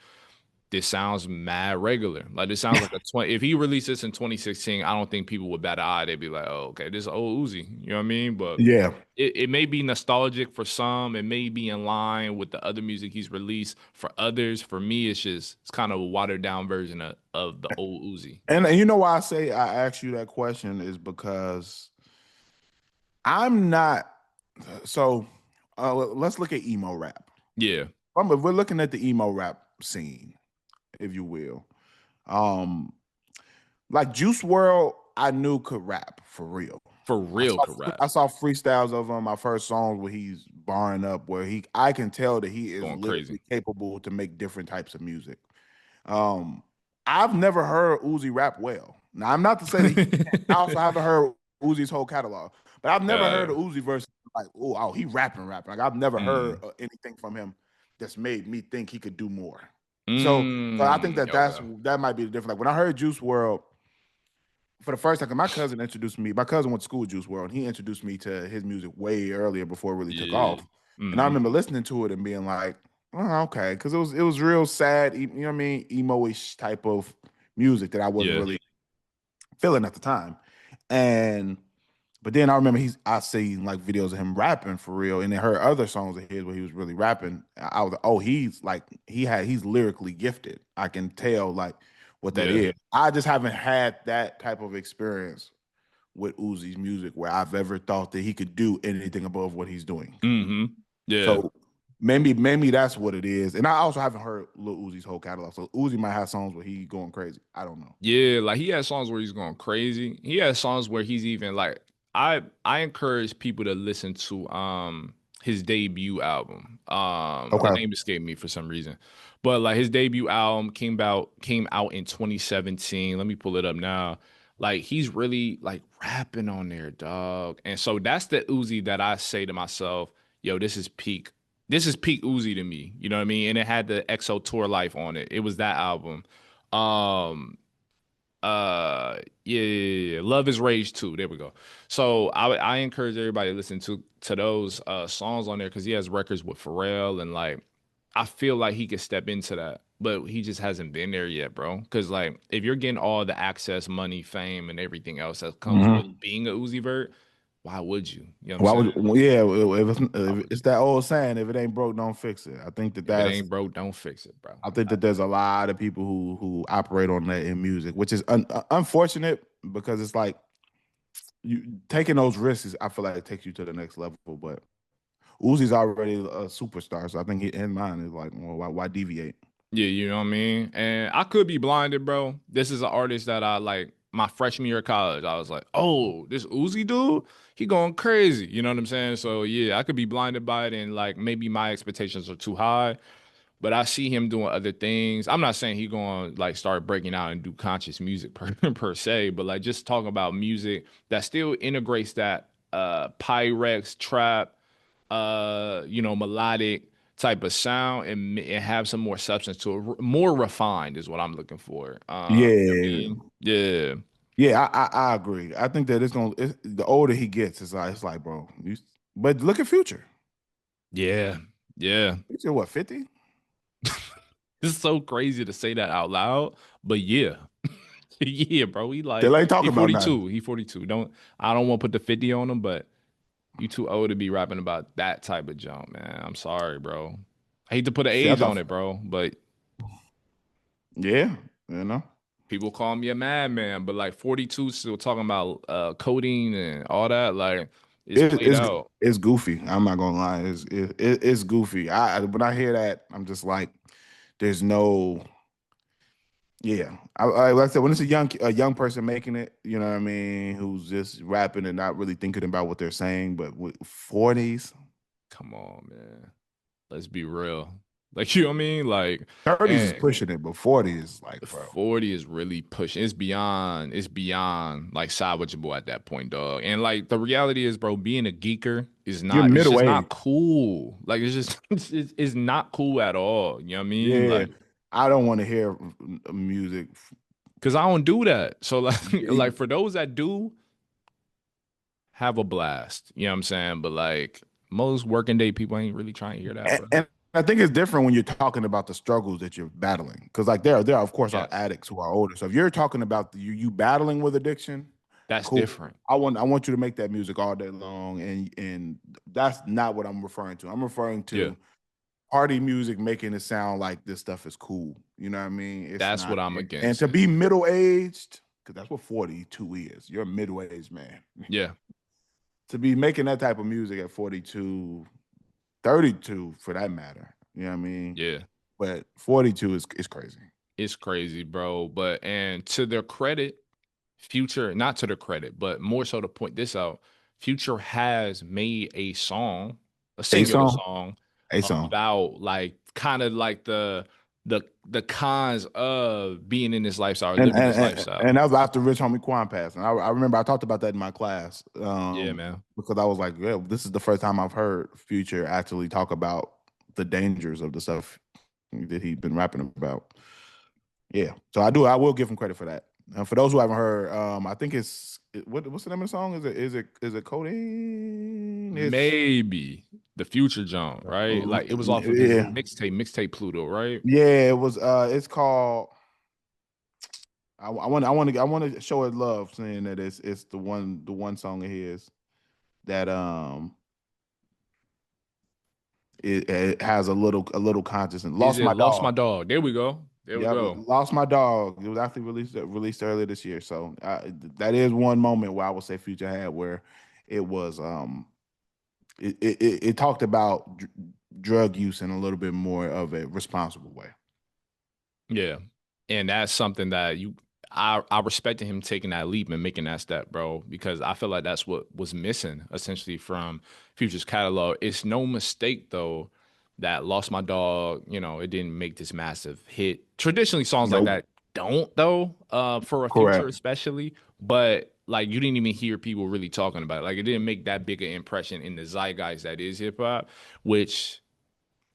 this sounds mad regular. Like this sounds like a 20. If he released this in 2016, I don't think people would bat an eye. They'd be like, "Oh, okay, this is old Uzi." You know what I mean? But Yeah. it may be nostalgic for some. It may be in line with the other music he's released. For others, for me, it's kind of a watered down version of the old Uzi. And you know why I say I asked you that question is because I'm not so let's look at emo rap. Yeah, If we're looking at the emo rap scene, if you will. Um like Juice World, I knew could rap for real. for real, correct. I saw freestyles of him, my first songs where he's barring up, where I can tell that he is Going literally crazy. capable to make different types of music. Um, I've never heard Uzi rap well. Now, I'm not to say that he can't. I also haven't heard Uzi's whole catalog, but I've never heard Uh, a Uzi verse like, oh, he rapping. Like I've never heard mm, anything from him that's made me think he could do more. So I think okay. that might be the difference. Like when I heard Juice World, for the first time, 'cause my cousin introduced me. My cousin went to school with Juice World. He introduced me to his music way earlier before it really took Yeah. off. And I Hmm. remember listening to it and being like, "Oh, okay," because it was real sad, you know what I mean, emo-ish type of music that I wasn't Yeah. really feeling at the time. And but then I remember I seen like videos of him rapping for real, and then heard other songs of his where he was really rapping. I was like, oh, he's lyrically gifted. I can tell like what that Yeah. is. I just haven't had that type of experience with Uzi's music where I've ever thought that he could do anything above what he's doing. Hmm. Yeah. So maybe that's what it is. And I also haven't heard Lil Uzi's whole catalog. So Uzi might have songs where he going crazy. I don't know. Yeah, like he has songs where he's going crazy. He has songs where he's even like I encourage people to listen to his debut album. The Okay. name escaped me for some reason. But like his debut album came out in 2017. Let me pull it up now. Like he's really like rapping on there, dog. And so that's the Uzi that I say to myself, yo, this is peak. This is peak Uzi to me. You know what I mean? And it had the EXO Tour Life on it. It was that album. Um yeah. Love is Rage too. There we go. So I encourage everybody to listen to those songs on there because he has records with Pharrell and like I feel like he could step into that, but he just hasn't been there yet, bro. Because like if you're getting all the access, money, fame, and everything else that comes with Mhm. being a Uzi Vert, why would you? You know what I'm Why saying? would well, yeah, Why if would it's you? that old saying, if it ain't broke, don't fix it. If it ain't broke, don't fix it, bro. I think that there's a lot of people who operate on that in music, which is unfortunate because it's like you taking those risks. I feel like it takes you to the next level. But Uzi's already a superstar, so I think in mind is like, well, why deviate? Yeah, you know what I mean? And I could be blinded, bro. This is an artist that I like my freshman year of college. I was like, oh, this Uzi dude, he going crazy. You know what I'm saying? So yeah, I could be blinded by it and like maybe my expectations are too high, but I see him doing other things. I'm not saying he going to like start breaking out and do conscious music per se, but like just talking about music that still integrates that Pyrex trap melodic type of sound and have some more substance to it. More refined is what I'm looking for. I Yeah, mean, yeah, yeah, I agree. I think that the older he gets, it's like, bro, but look at Future. yeah, yeah. Future, what 50? This is so crazy to say that out loud, but yeah. Yeah, bro. Still ain't He talking about nothing. 42. He 42. I don't want to put the 50 on him, but you too old to be rapping about that type of jump, man. I'm sorry, bro. I hate to put an See, I age thought, on it, bro, but yeah, you know. people call me a madman, but like 42 still talking about codeine and all that. Like it's It, played it's out. it's goofy. I'm not gonna lie. It's goofy. When I hear that, I'm just like, there's no, yeah. Like I said, when it's a young person making it, you know what I mean, who's just rapping and not really thinking about what they're saying, but with 40s, Come on, man. Let's be real. Like you know what I mean? Like 30s is and pushing it, but 40 is like, bro, 40 is really pushing. It's beyond like salvageable at that point, dog. And like the reality is, bro, being a geeker is you're not, it's middle just age. not cool. Like it's just it's not cool at all. You know what I mean? Yeah, Like I don't want to hear music. because I don't do that. So like Yeah, like for those that do, have a blast. You know what I'm saying? But like most working day people ain't really trying to hear that, bro. and I think it's different when you're talking about the struggles that you're battling, because like there of course are Yes. addicts who are older. So if you're talking about you battling with addiction, That's cool. different. I want you to make that music all day long, and that's not what I'm referring to. I'm referring Yeah. to party music making it sound like this stuff is cool. You know what I mean? It's That's not. what I'm And against. to be middle aged, because that's what 42 is. You're a middle aged man. Yeah. To be making that type of music at 42, 32 for that matter. You know what I mean? Yeah. But 42 is crazy. It's crazy, bro. But and to their credit, Future, not to their credit, but more so to point this out, Future has made a song, a A singular song, song a song. about like kind of like the cons of being in this lifestyle, or And living and this and, lifestyle. and that was after Rich Homie Quan passed. And I remember I talked about that in my class. Yeah, man. Because I was like, yeah, this is the first time I've heard Future actually talk about the dangers of the stuff that he'd been rapping about. Yeah. So I will give him credit for that. For those who haven't heard, I think what's the name of the song? Is it Codeine? It's Maybe the Future John, right? Like it was off of his yeah, mixtape Pluto, right? yeah. It was. It's called. I want to show it love, saying that it's the one song of his that it has a little conscious and Is lost it my Lost dog. My Dog? There we go. There we Yep, go. lost my dog. It was actually released earlier this year. So that is one moment where I would say Future had where it was it talked about drug use in a little bit more of a responsible way. Yeah. And that's something that I respected him taking that leap and making that step, bro, because I feel like that's what was missing essentially from Future's catalog. It's no mistake though that Lost My Dog, it didn't make this massive hit. Traditionally songs like Nope. that don't though, for a Future Correct. especially, but like you didn't even hear people really talking about it. Like it didn't make that big an impression in the zeitgeist that is hip hop, which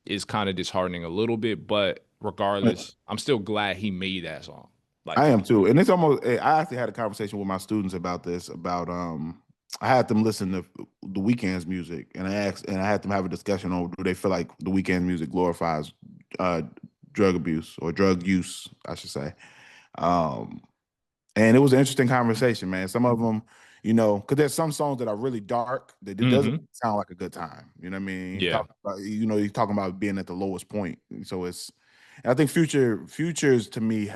is kind of disheartening a little bit, but regardless, I'm still glad he made that song. Like I for am too. And it's almost I actually had a conversation with my students about this, about I had them listen to the weekend's music, and I had them have a discussion on, do they feel like the weekend music glorifies uh drug abuse or drug use, I should say. Um and it was an interesting conversation, man. Some of them, because there's some songs that are really dark that it doesn't hmm sound like a good time. You know what I mean? Yeah. He's talking about being at the lowest point. So and I think futures to me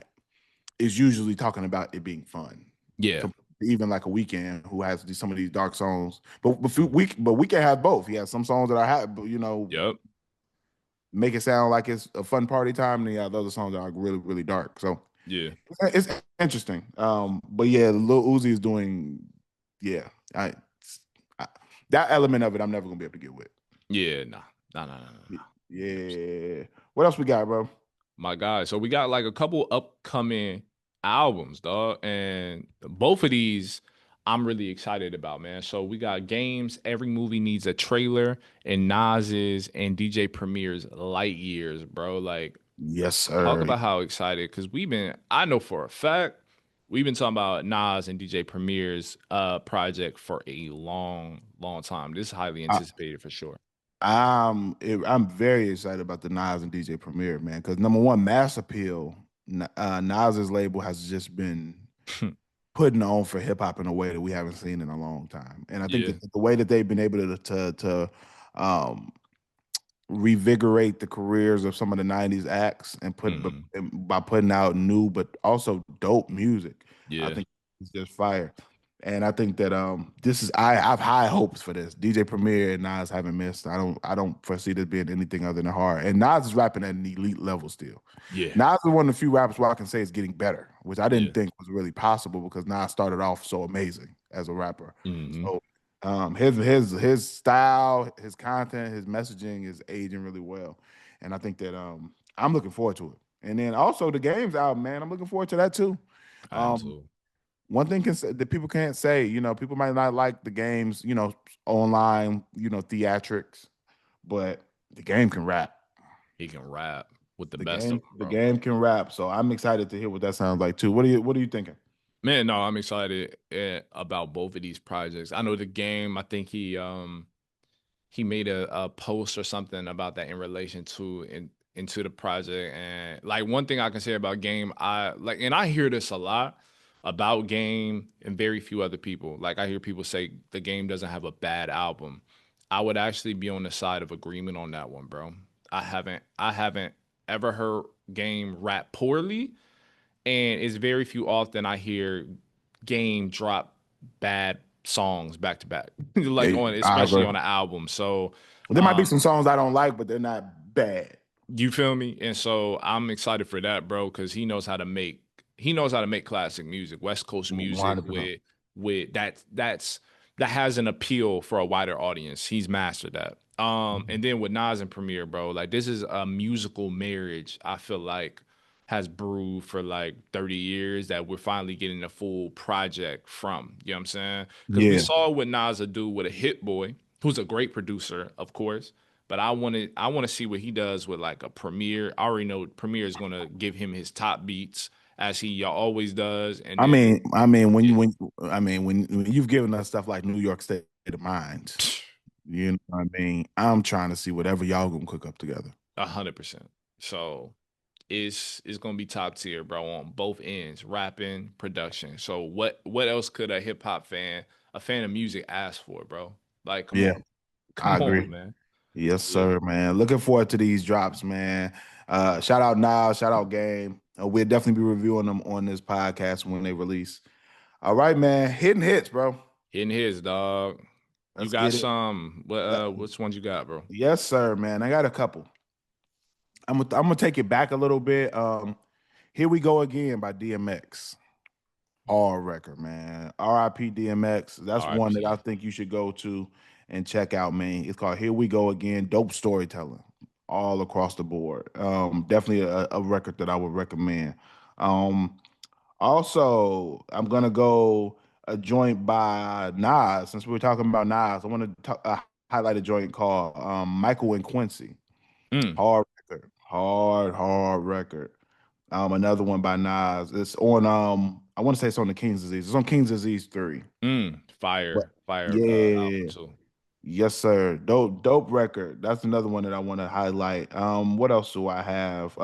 is usually talking about it being fun. Yeah. Com- Even like a Weekend who has some of these dark songs, but we can have both. He has some songs that Yep. make it sound like it's a fun party time, and he has other songs that are really really dark. So Yeah. it's interesting. But yeah, Lil Uzi is doing, yeah, I that element of it I'm never gonna be able to get with. Yeah. Nah. Nah. Nah. Nah. Nah. Nah. Yeah. What else we got, bro? My God. So we got like a couple upcoming albums, dog. And both of these I'm really excited about, man. So we got Games, Every Movie Needs a Trailer, and Nas's and DJ Premier's Light Years, bro. Like Yes, talk sir. about how excited because I know for a fact, we've been talking about Nas and DJ Premier's project for a long, long time. This is highly anticipated for sure. I'm very excited about the Nas and DJ Premier, man, because number one, Mass Appeal, Nas's label has just been putting on for hip hop in a way that we haven't seen in a long time, and I think Yeah. that the way that they've been able to um, revigorate the careers of some of the '90s acts and hmm by putting out new but also dope music, I Yeah. think it's just fire. And I think that this is I have high hopes for this. DJ Premier and Nas haven't missed. I don't foresee this being anything other than hard. And Nas is rapping at an elite level still. Yeah. Nas is one of the few rappers where I can say is getting better, which I Yeah. didn't think was really possible because Nas started off so amazing as a rapper. hmm So his style, his content, his messaging is aging really well. And I think that I'm looking forward to it. And then also the games album, man. I'm looking forward to that too. I am Um, too. one thing that people can't say, people might not like the games, online, theatrics, but the game can rap. He can rap with the The best of game, them, the bro. game can rap. So I'm excited to hear what that sounds like too. What are you thinking? Man, no, I'm excited about both of these projects. I know the game. I think he made a post or something about that in relation to into the project. And like one thing I can say about Game, and I hear this a lot about Game and very few other people. Like I hear people say the Game doesn't have a bad album. I would actually be on the side of agreement on that one, bro. I haven't ever heard Game rap poorly, and it's very few often I hear Game drop bad songs back to back, like Yeah, on I especially agree. on an album. So There might be some songs I don't like, but they're not bad. you feel me? And so I'm excited for that, bro, because he knows how to make classic music, West Coast music 100%. with that has an appeal for a wider audience. He's mastered that. And then with Nas and Premier, bro, like this is a musical marriage. I feel like has brewed for like 30 years that we're finally getting a full project from. You know what I'm saying? Because we Yeah. saw what Nas do with a Hit Boy, who's a great producer, of course. But I want to see what he does with like a Premiere. I already know Premiere is going to give him his top beats as he always does. And I then mean, I mean, when you yeah, when I mean when you've given us stuff like New York State of Mind, you know what I mean? I'm trying to see whatever y'all gonna cook up together. 100%. So it's gonna be top tier, bro, on both ends, rapping, production. So what else could a hip hop fan, a fan of music, ask for, bro? Like, come Yeah, on, I come on, agree. man. Yes, Yeah, sir, man. Looking forward to these drops, man. Shout out Nas, shout out Game. We'll definitely be reviewing them on this podcast when they release. All right, man. Hitting hits, bro. hitting his dog. You Let's got get it. some? What Let- which ones you got, bro? yes, sir, man. I got a couple. I'm gonna take it back a little bit. Here we go again by DMX. Hard record, man. RIP DMX. That's one that I R.I.P. think you should go to and check out, man. It's called Here We Go Again. Dope storytelling all across the board. Definitely a record that I would recommend. Um, Also, I'm gonna go a joint by Nas. Since we were talking about Nas, I want to highlight a joint called Michael and Quincy. Mm, Hard record, hard record. Another one by Nas. It's on I want to say it's on the King's Disease. It's on King's Disease 3. But fire album yeah, too. yes, sir. Dope record. That's another one that I want to highlight. What else do I have?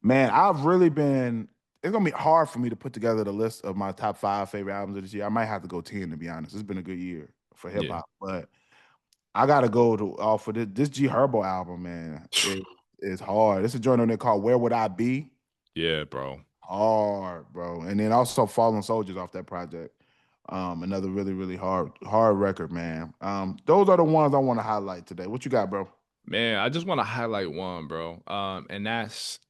Man, I've really been it's gonna be hard for me to put together the list of my top five favorite albums of this year. I might have to go 10 to be honest. It's been a good year for hip Yeah, hop, but I gotta go to for this G Herbo album, man. It's hard. It's a joint on there called Where Would I Be? yeah, bro. Hard, bro. And then also Fallen Soldiers off that project. Another really hard record, man. Those are the ones I want to highlight today. What you got, bro? Man, I just want to highlight one, bro.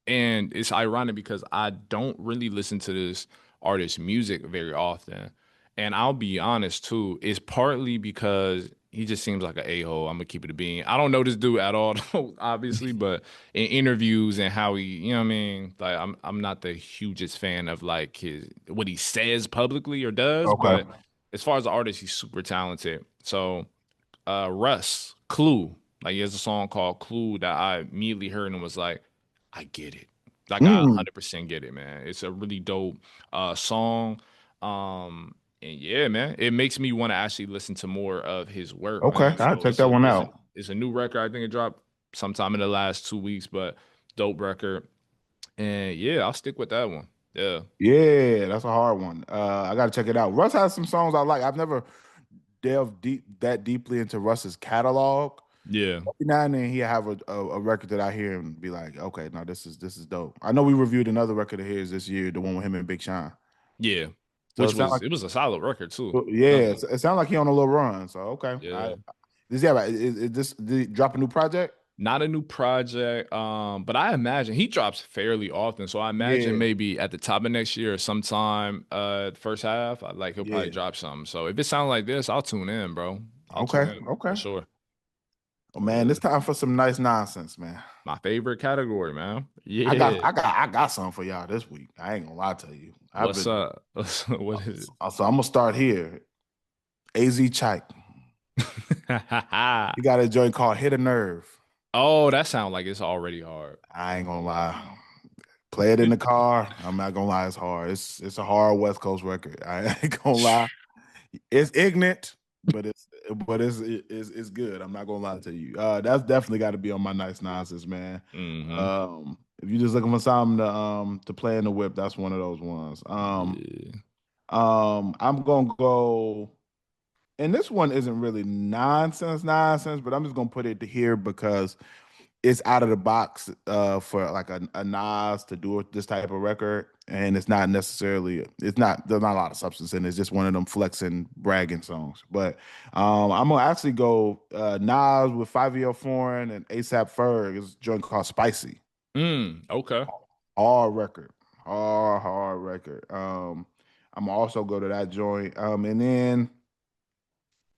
And it's ironic because I don't really listen to this artist's music very often. And I'll be honest too, it's partly because he just seems like an a-hole. I'm gonna keep it a bean. I don't know this dude at all, obviously, but in interviews and how he, you know what I mean? Like I'm not the hugest fan of like his what he says publicly or does, Okay. but as far as the artist, he's super talented. So Russ, Clue. Like he has a song called Clue that I immediately heard and was like, I get it. Like I Mm, 100% get it, man. It's a really dope song. And yeah, man, it makes me want to actually listen to more of his work, okay, man. I'll So check that one out. it's a new record. I think it dropped sometime in the last 2 weeks, but dope record. And yeah, I'll stick with that one. Yeah. Yeah, that's a hard one. I gotta check it out. Russ has some songs I like. I've never delved that deeply into Russ's catalog. Yeah. Every now and then he have a record that I hear and be like, okay, no, this is dope. I know we reviewed another record of his this year, the one with him and Big Sean. Yeah. So Which was it was a solid record too. yeah, Definitely. it sounds like he on a little run. So okay, Yeah. this yeah, is this drop a new project? Not a new project, but I imagine he drops fairly often. So I imagine Yeah, maybe at the top of next year or sometime the first half, like he'll probably yeah. drop something. So if it sounds like this, I'll tune in, bro. I'll tune Okay, in for okay. sure. Oh Oh man, yeah. it's time for some nice nonsense, man. My favorite category, man. I got Yeah. I got I got something for y'all this week. I ain't gonna lie to you. I've What's been up? What is so I'm gonna start here. AZ Chike. it? You got a joint called Hit a Nerve. Oh, that sounds like it's already hard. I ain't gonna lie. Play it in the car. I'm not gonna lie, it's hard. It's a hard West Coast record. I ain't gonna lie. It's ignorant, but it's good. I'm not gonna lie to you. That's definitely got to be on my nice nonsense, man. Hmm. If you're just looking for something to play in the whip, that's one of those ones. Yeah. I'm gonna go, and this one isn't really nonsense, but I'm just gonna put it here because it's out of the box for like a Nas to do this type of record, and there's not a lot of substance in it. It's just one of them flexing bragging songs. But I'm gonna actually go Nas with 5 Foreign and ASAP Ferg. It's a joint called Spicy. Okay. Hard record, hard record. I'm gonna also go to that joint, and then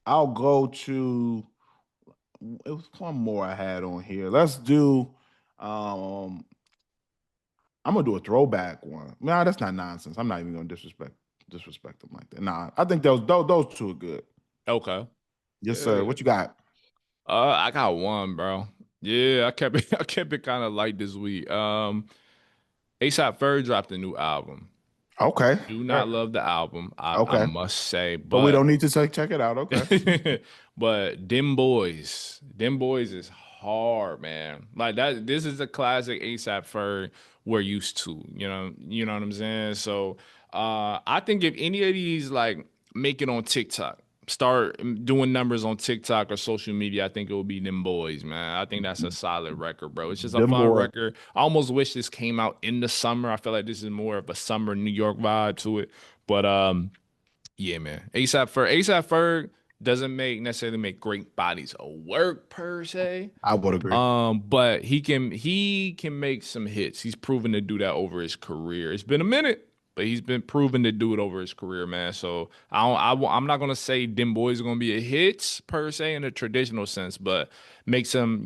I'll go to it was one more I had on here. Let's do um I'm gonna do a throwback one. Nah, that's not nonsense. I'm not even gonna disrespect them like that. Nah, I think those two are good. Okay. Yes, sir. Yeah. What you got? I got one, bro. Yeah, I kept it I kept it kind of light this week. ASAP Ferg dropped a new album. Okay. Do Yeah. not love the album, I Okay. must say, But we but don't need to check it out. Okay. but them boys is hard, man. Like that, this is a classic ASAP Ferg we're used to. You know what I'm saying. So, I think if any of these like make it on TikTok, start doing numbers on TikTok or social media, I think it will be them boys, man. I think that's a solid record, bro. It's just a Them fun boy. record. I almost wish this came out in the summer. I feel like this is more of a summer New York vibe to it, but yeah, man. ASAP Ferg doesn't make necessarily make great bodies of work per se. I would agree. But he can make some hits. He's proven to do that over his career. It's been a minute, but he's been proven to do it over his career, man. So I'm not gonna say them boys are gonna be a hits per se in a traditional sense, but make some,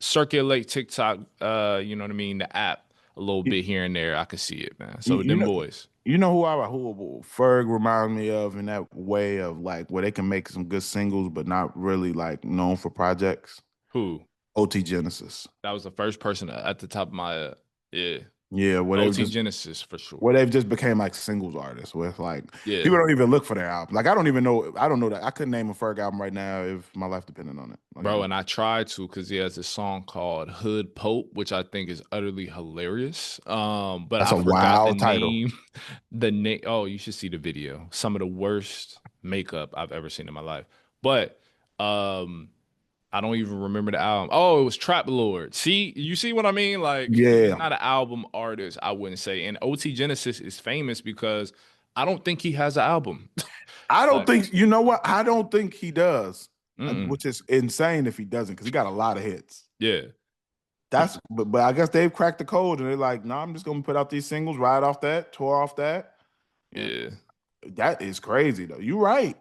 circulate TikTok, you know what I mean, the app a little You, bit here and there. I could see it, man. you, So you them know, boys. who Ferg reminds me of in that way of like where they can make some good singles, but not really like known for projects. Who? OT Genesis. That was the first person at the top of my yeah. Yeah, OT Genesis for sure. where they've just became like singles artists with like Yeah. people don't even look for their album. Like I don't know that I couldn't name a Ferg album right now if my life depended on it. Like I Bro, don't. and I tried to because he has this song called Hood Pope, which I think is utterly hilarious. But That's I a forgot the wild title. name. The name. Oh, you should see the video. Some of the worst makeup I've ever seen in my life. But I don't even remember the album. Oh, it was Trap Lord. See, you see what I mean? Like he's Yeah. not an album artist, I wouldn't say. And OT Genesis is famous because I don't think he has an album. I don't Like, think you know what? I don't think he does, mm-mm. which is insane if he doesn't, because he got a lot of hits. Yeah. But I guess they've cracked the code and they're like, no, I'm just gonna put out these singles, ride off that, tour off that. Yeah, Yeah. that is crazy though. You're right.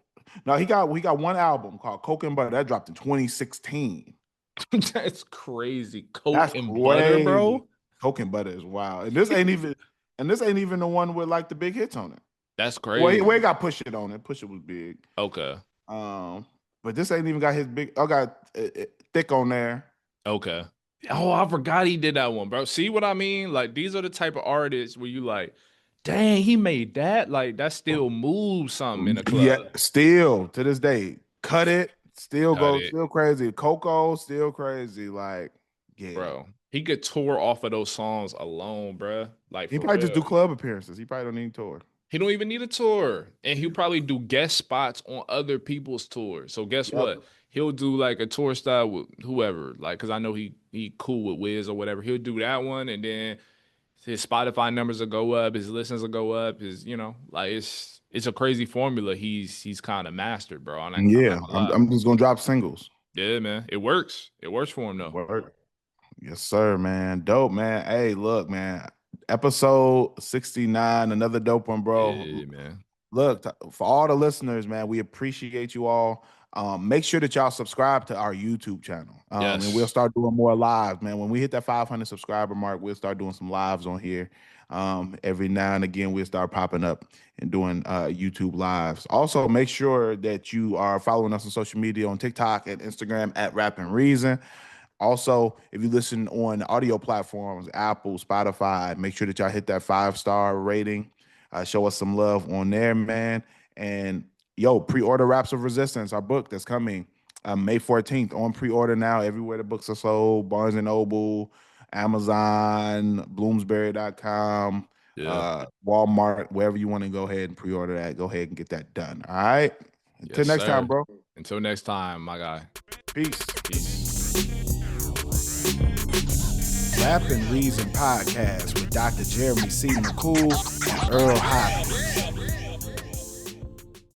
No, he got one album called Coke and Butter that dropped in 2016. That's crazy. Coke That's and butter, crazy. bro. Coke and Butter is wild. And this ain't even the one with like the big hits on it. That's Well, he crazy. got Push It on it. Push It was big. Okay. Um, but this ain't even got his big. I got Thick on there. Okay. Oh, I forgot he did that one, bro. See what I mean? Like these are the type of artists where you like, dang, he made that. Like that still moves something in a Yeah, club. still to this day, Cut It still Cut goes it, still crazy. Coco still crazy. Like, yeah, bro. He could tour off of those songs alone, bro. Like he for probably just real. do club appearances. He probably don't need tour. He don't even need a tour. And he'll probably do guest spots on other people's tours. So guess Yep. what? He'll do like a tour style with whoever. Like, cause I know he cool with Wiz or whatever. He'll do that one and then his Spotify numbers will go up, his listens will go up, like it's a crazy formula he's kind of mastered, bro. I'm Yeah, not gonna lie. I'm just gonna drop singles. Yeah, man. It works. It works for him though. Word. Yes, sir, man. Dope, man. Hey, look, man. Episode 69, another dope one, bro. Yeah, man. Look, for all the listeners, man, we appreciate you all. Make sure that y'all subscribe to our YouTube channel. And we'll Yes. start doing more lives, man. When we hit that 500 subscriber mark, we'll start doing some lives on here. Every now and again, we'll start popping up and doing YouTube lives. Also, make sure that you are following us on social media on TikTok and Instagram at Rap and Reason. Also, if you listen on audio platforms, Apple, Spotify, make sure that y'all hit that 5-star rating. Show us some love on there, man. And yo, pre-order Raps of Resistance, our book that's coming May 14th on pre-order now. Everywhere the books are sold, Barnes and Noble, Amazon, Bloomsbury.com, Yeah. Walmart, wherever you want to go ahead and pre-order that, go ahead and get that done. All right. Until Yes, next time, sir. bro. Until next time, my guy. Peace. Peace. Rap and Reason podcast with Dr. Jeremy C. McCool and Earl Hopkins.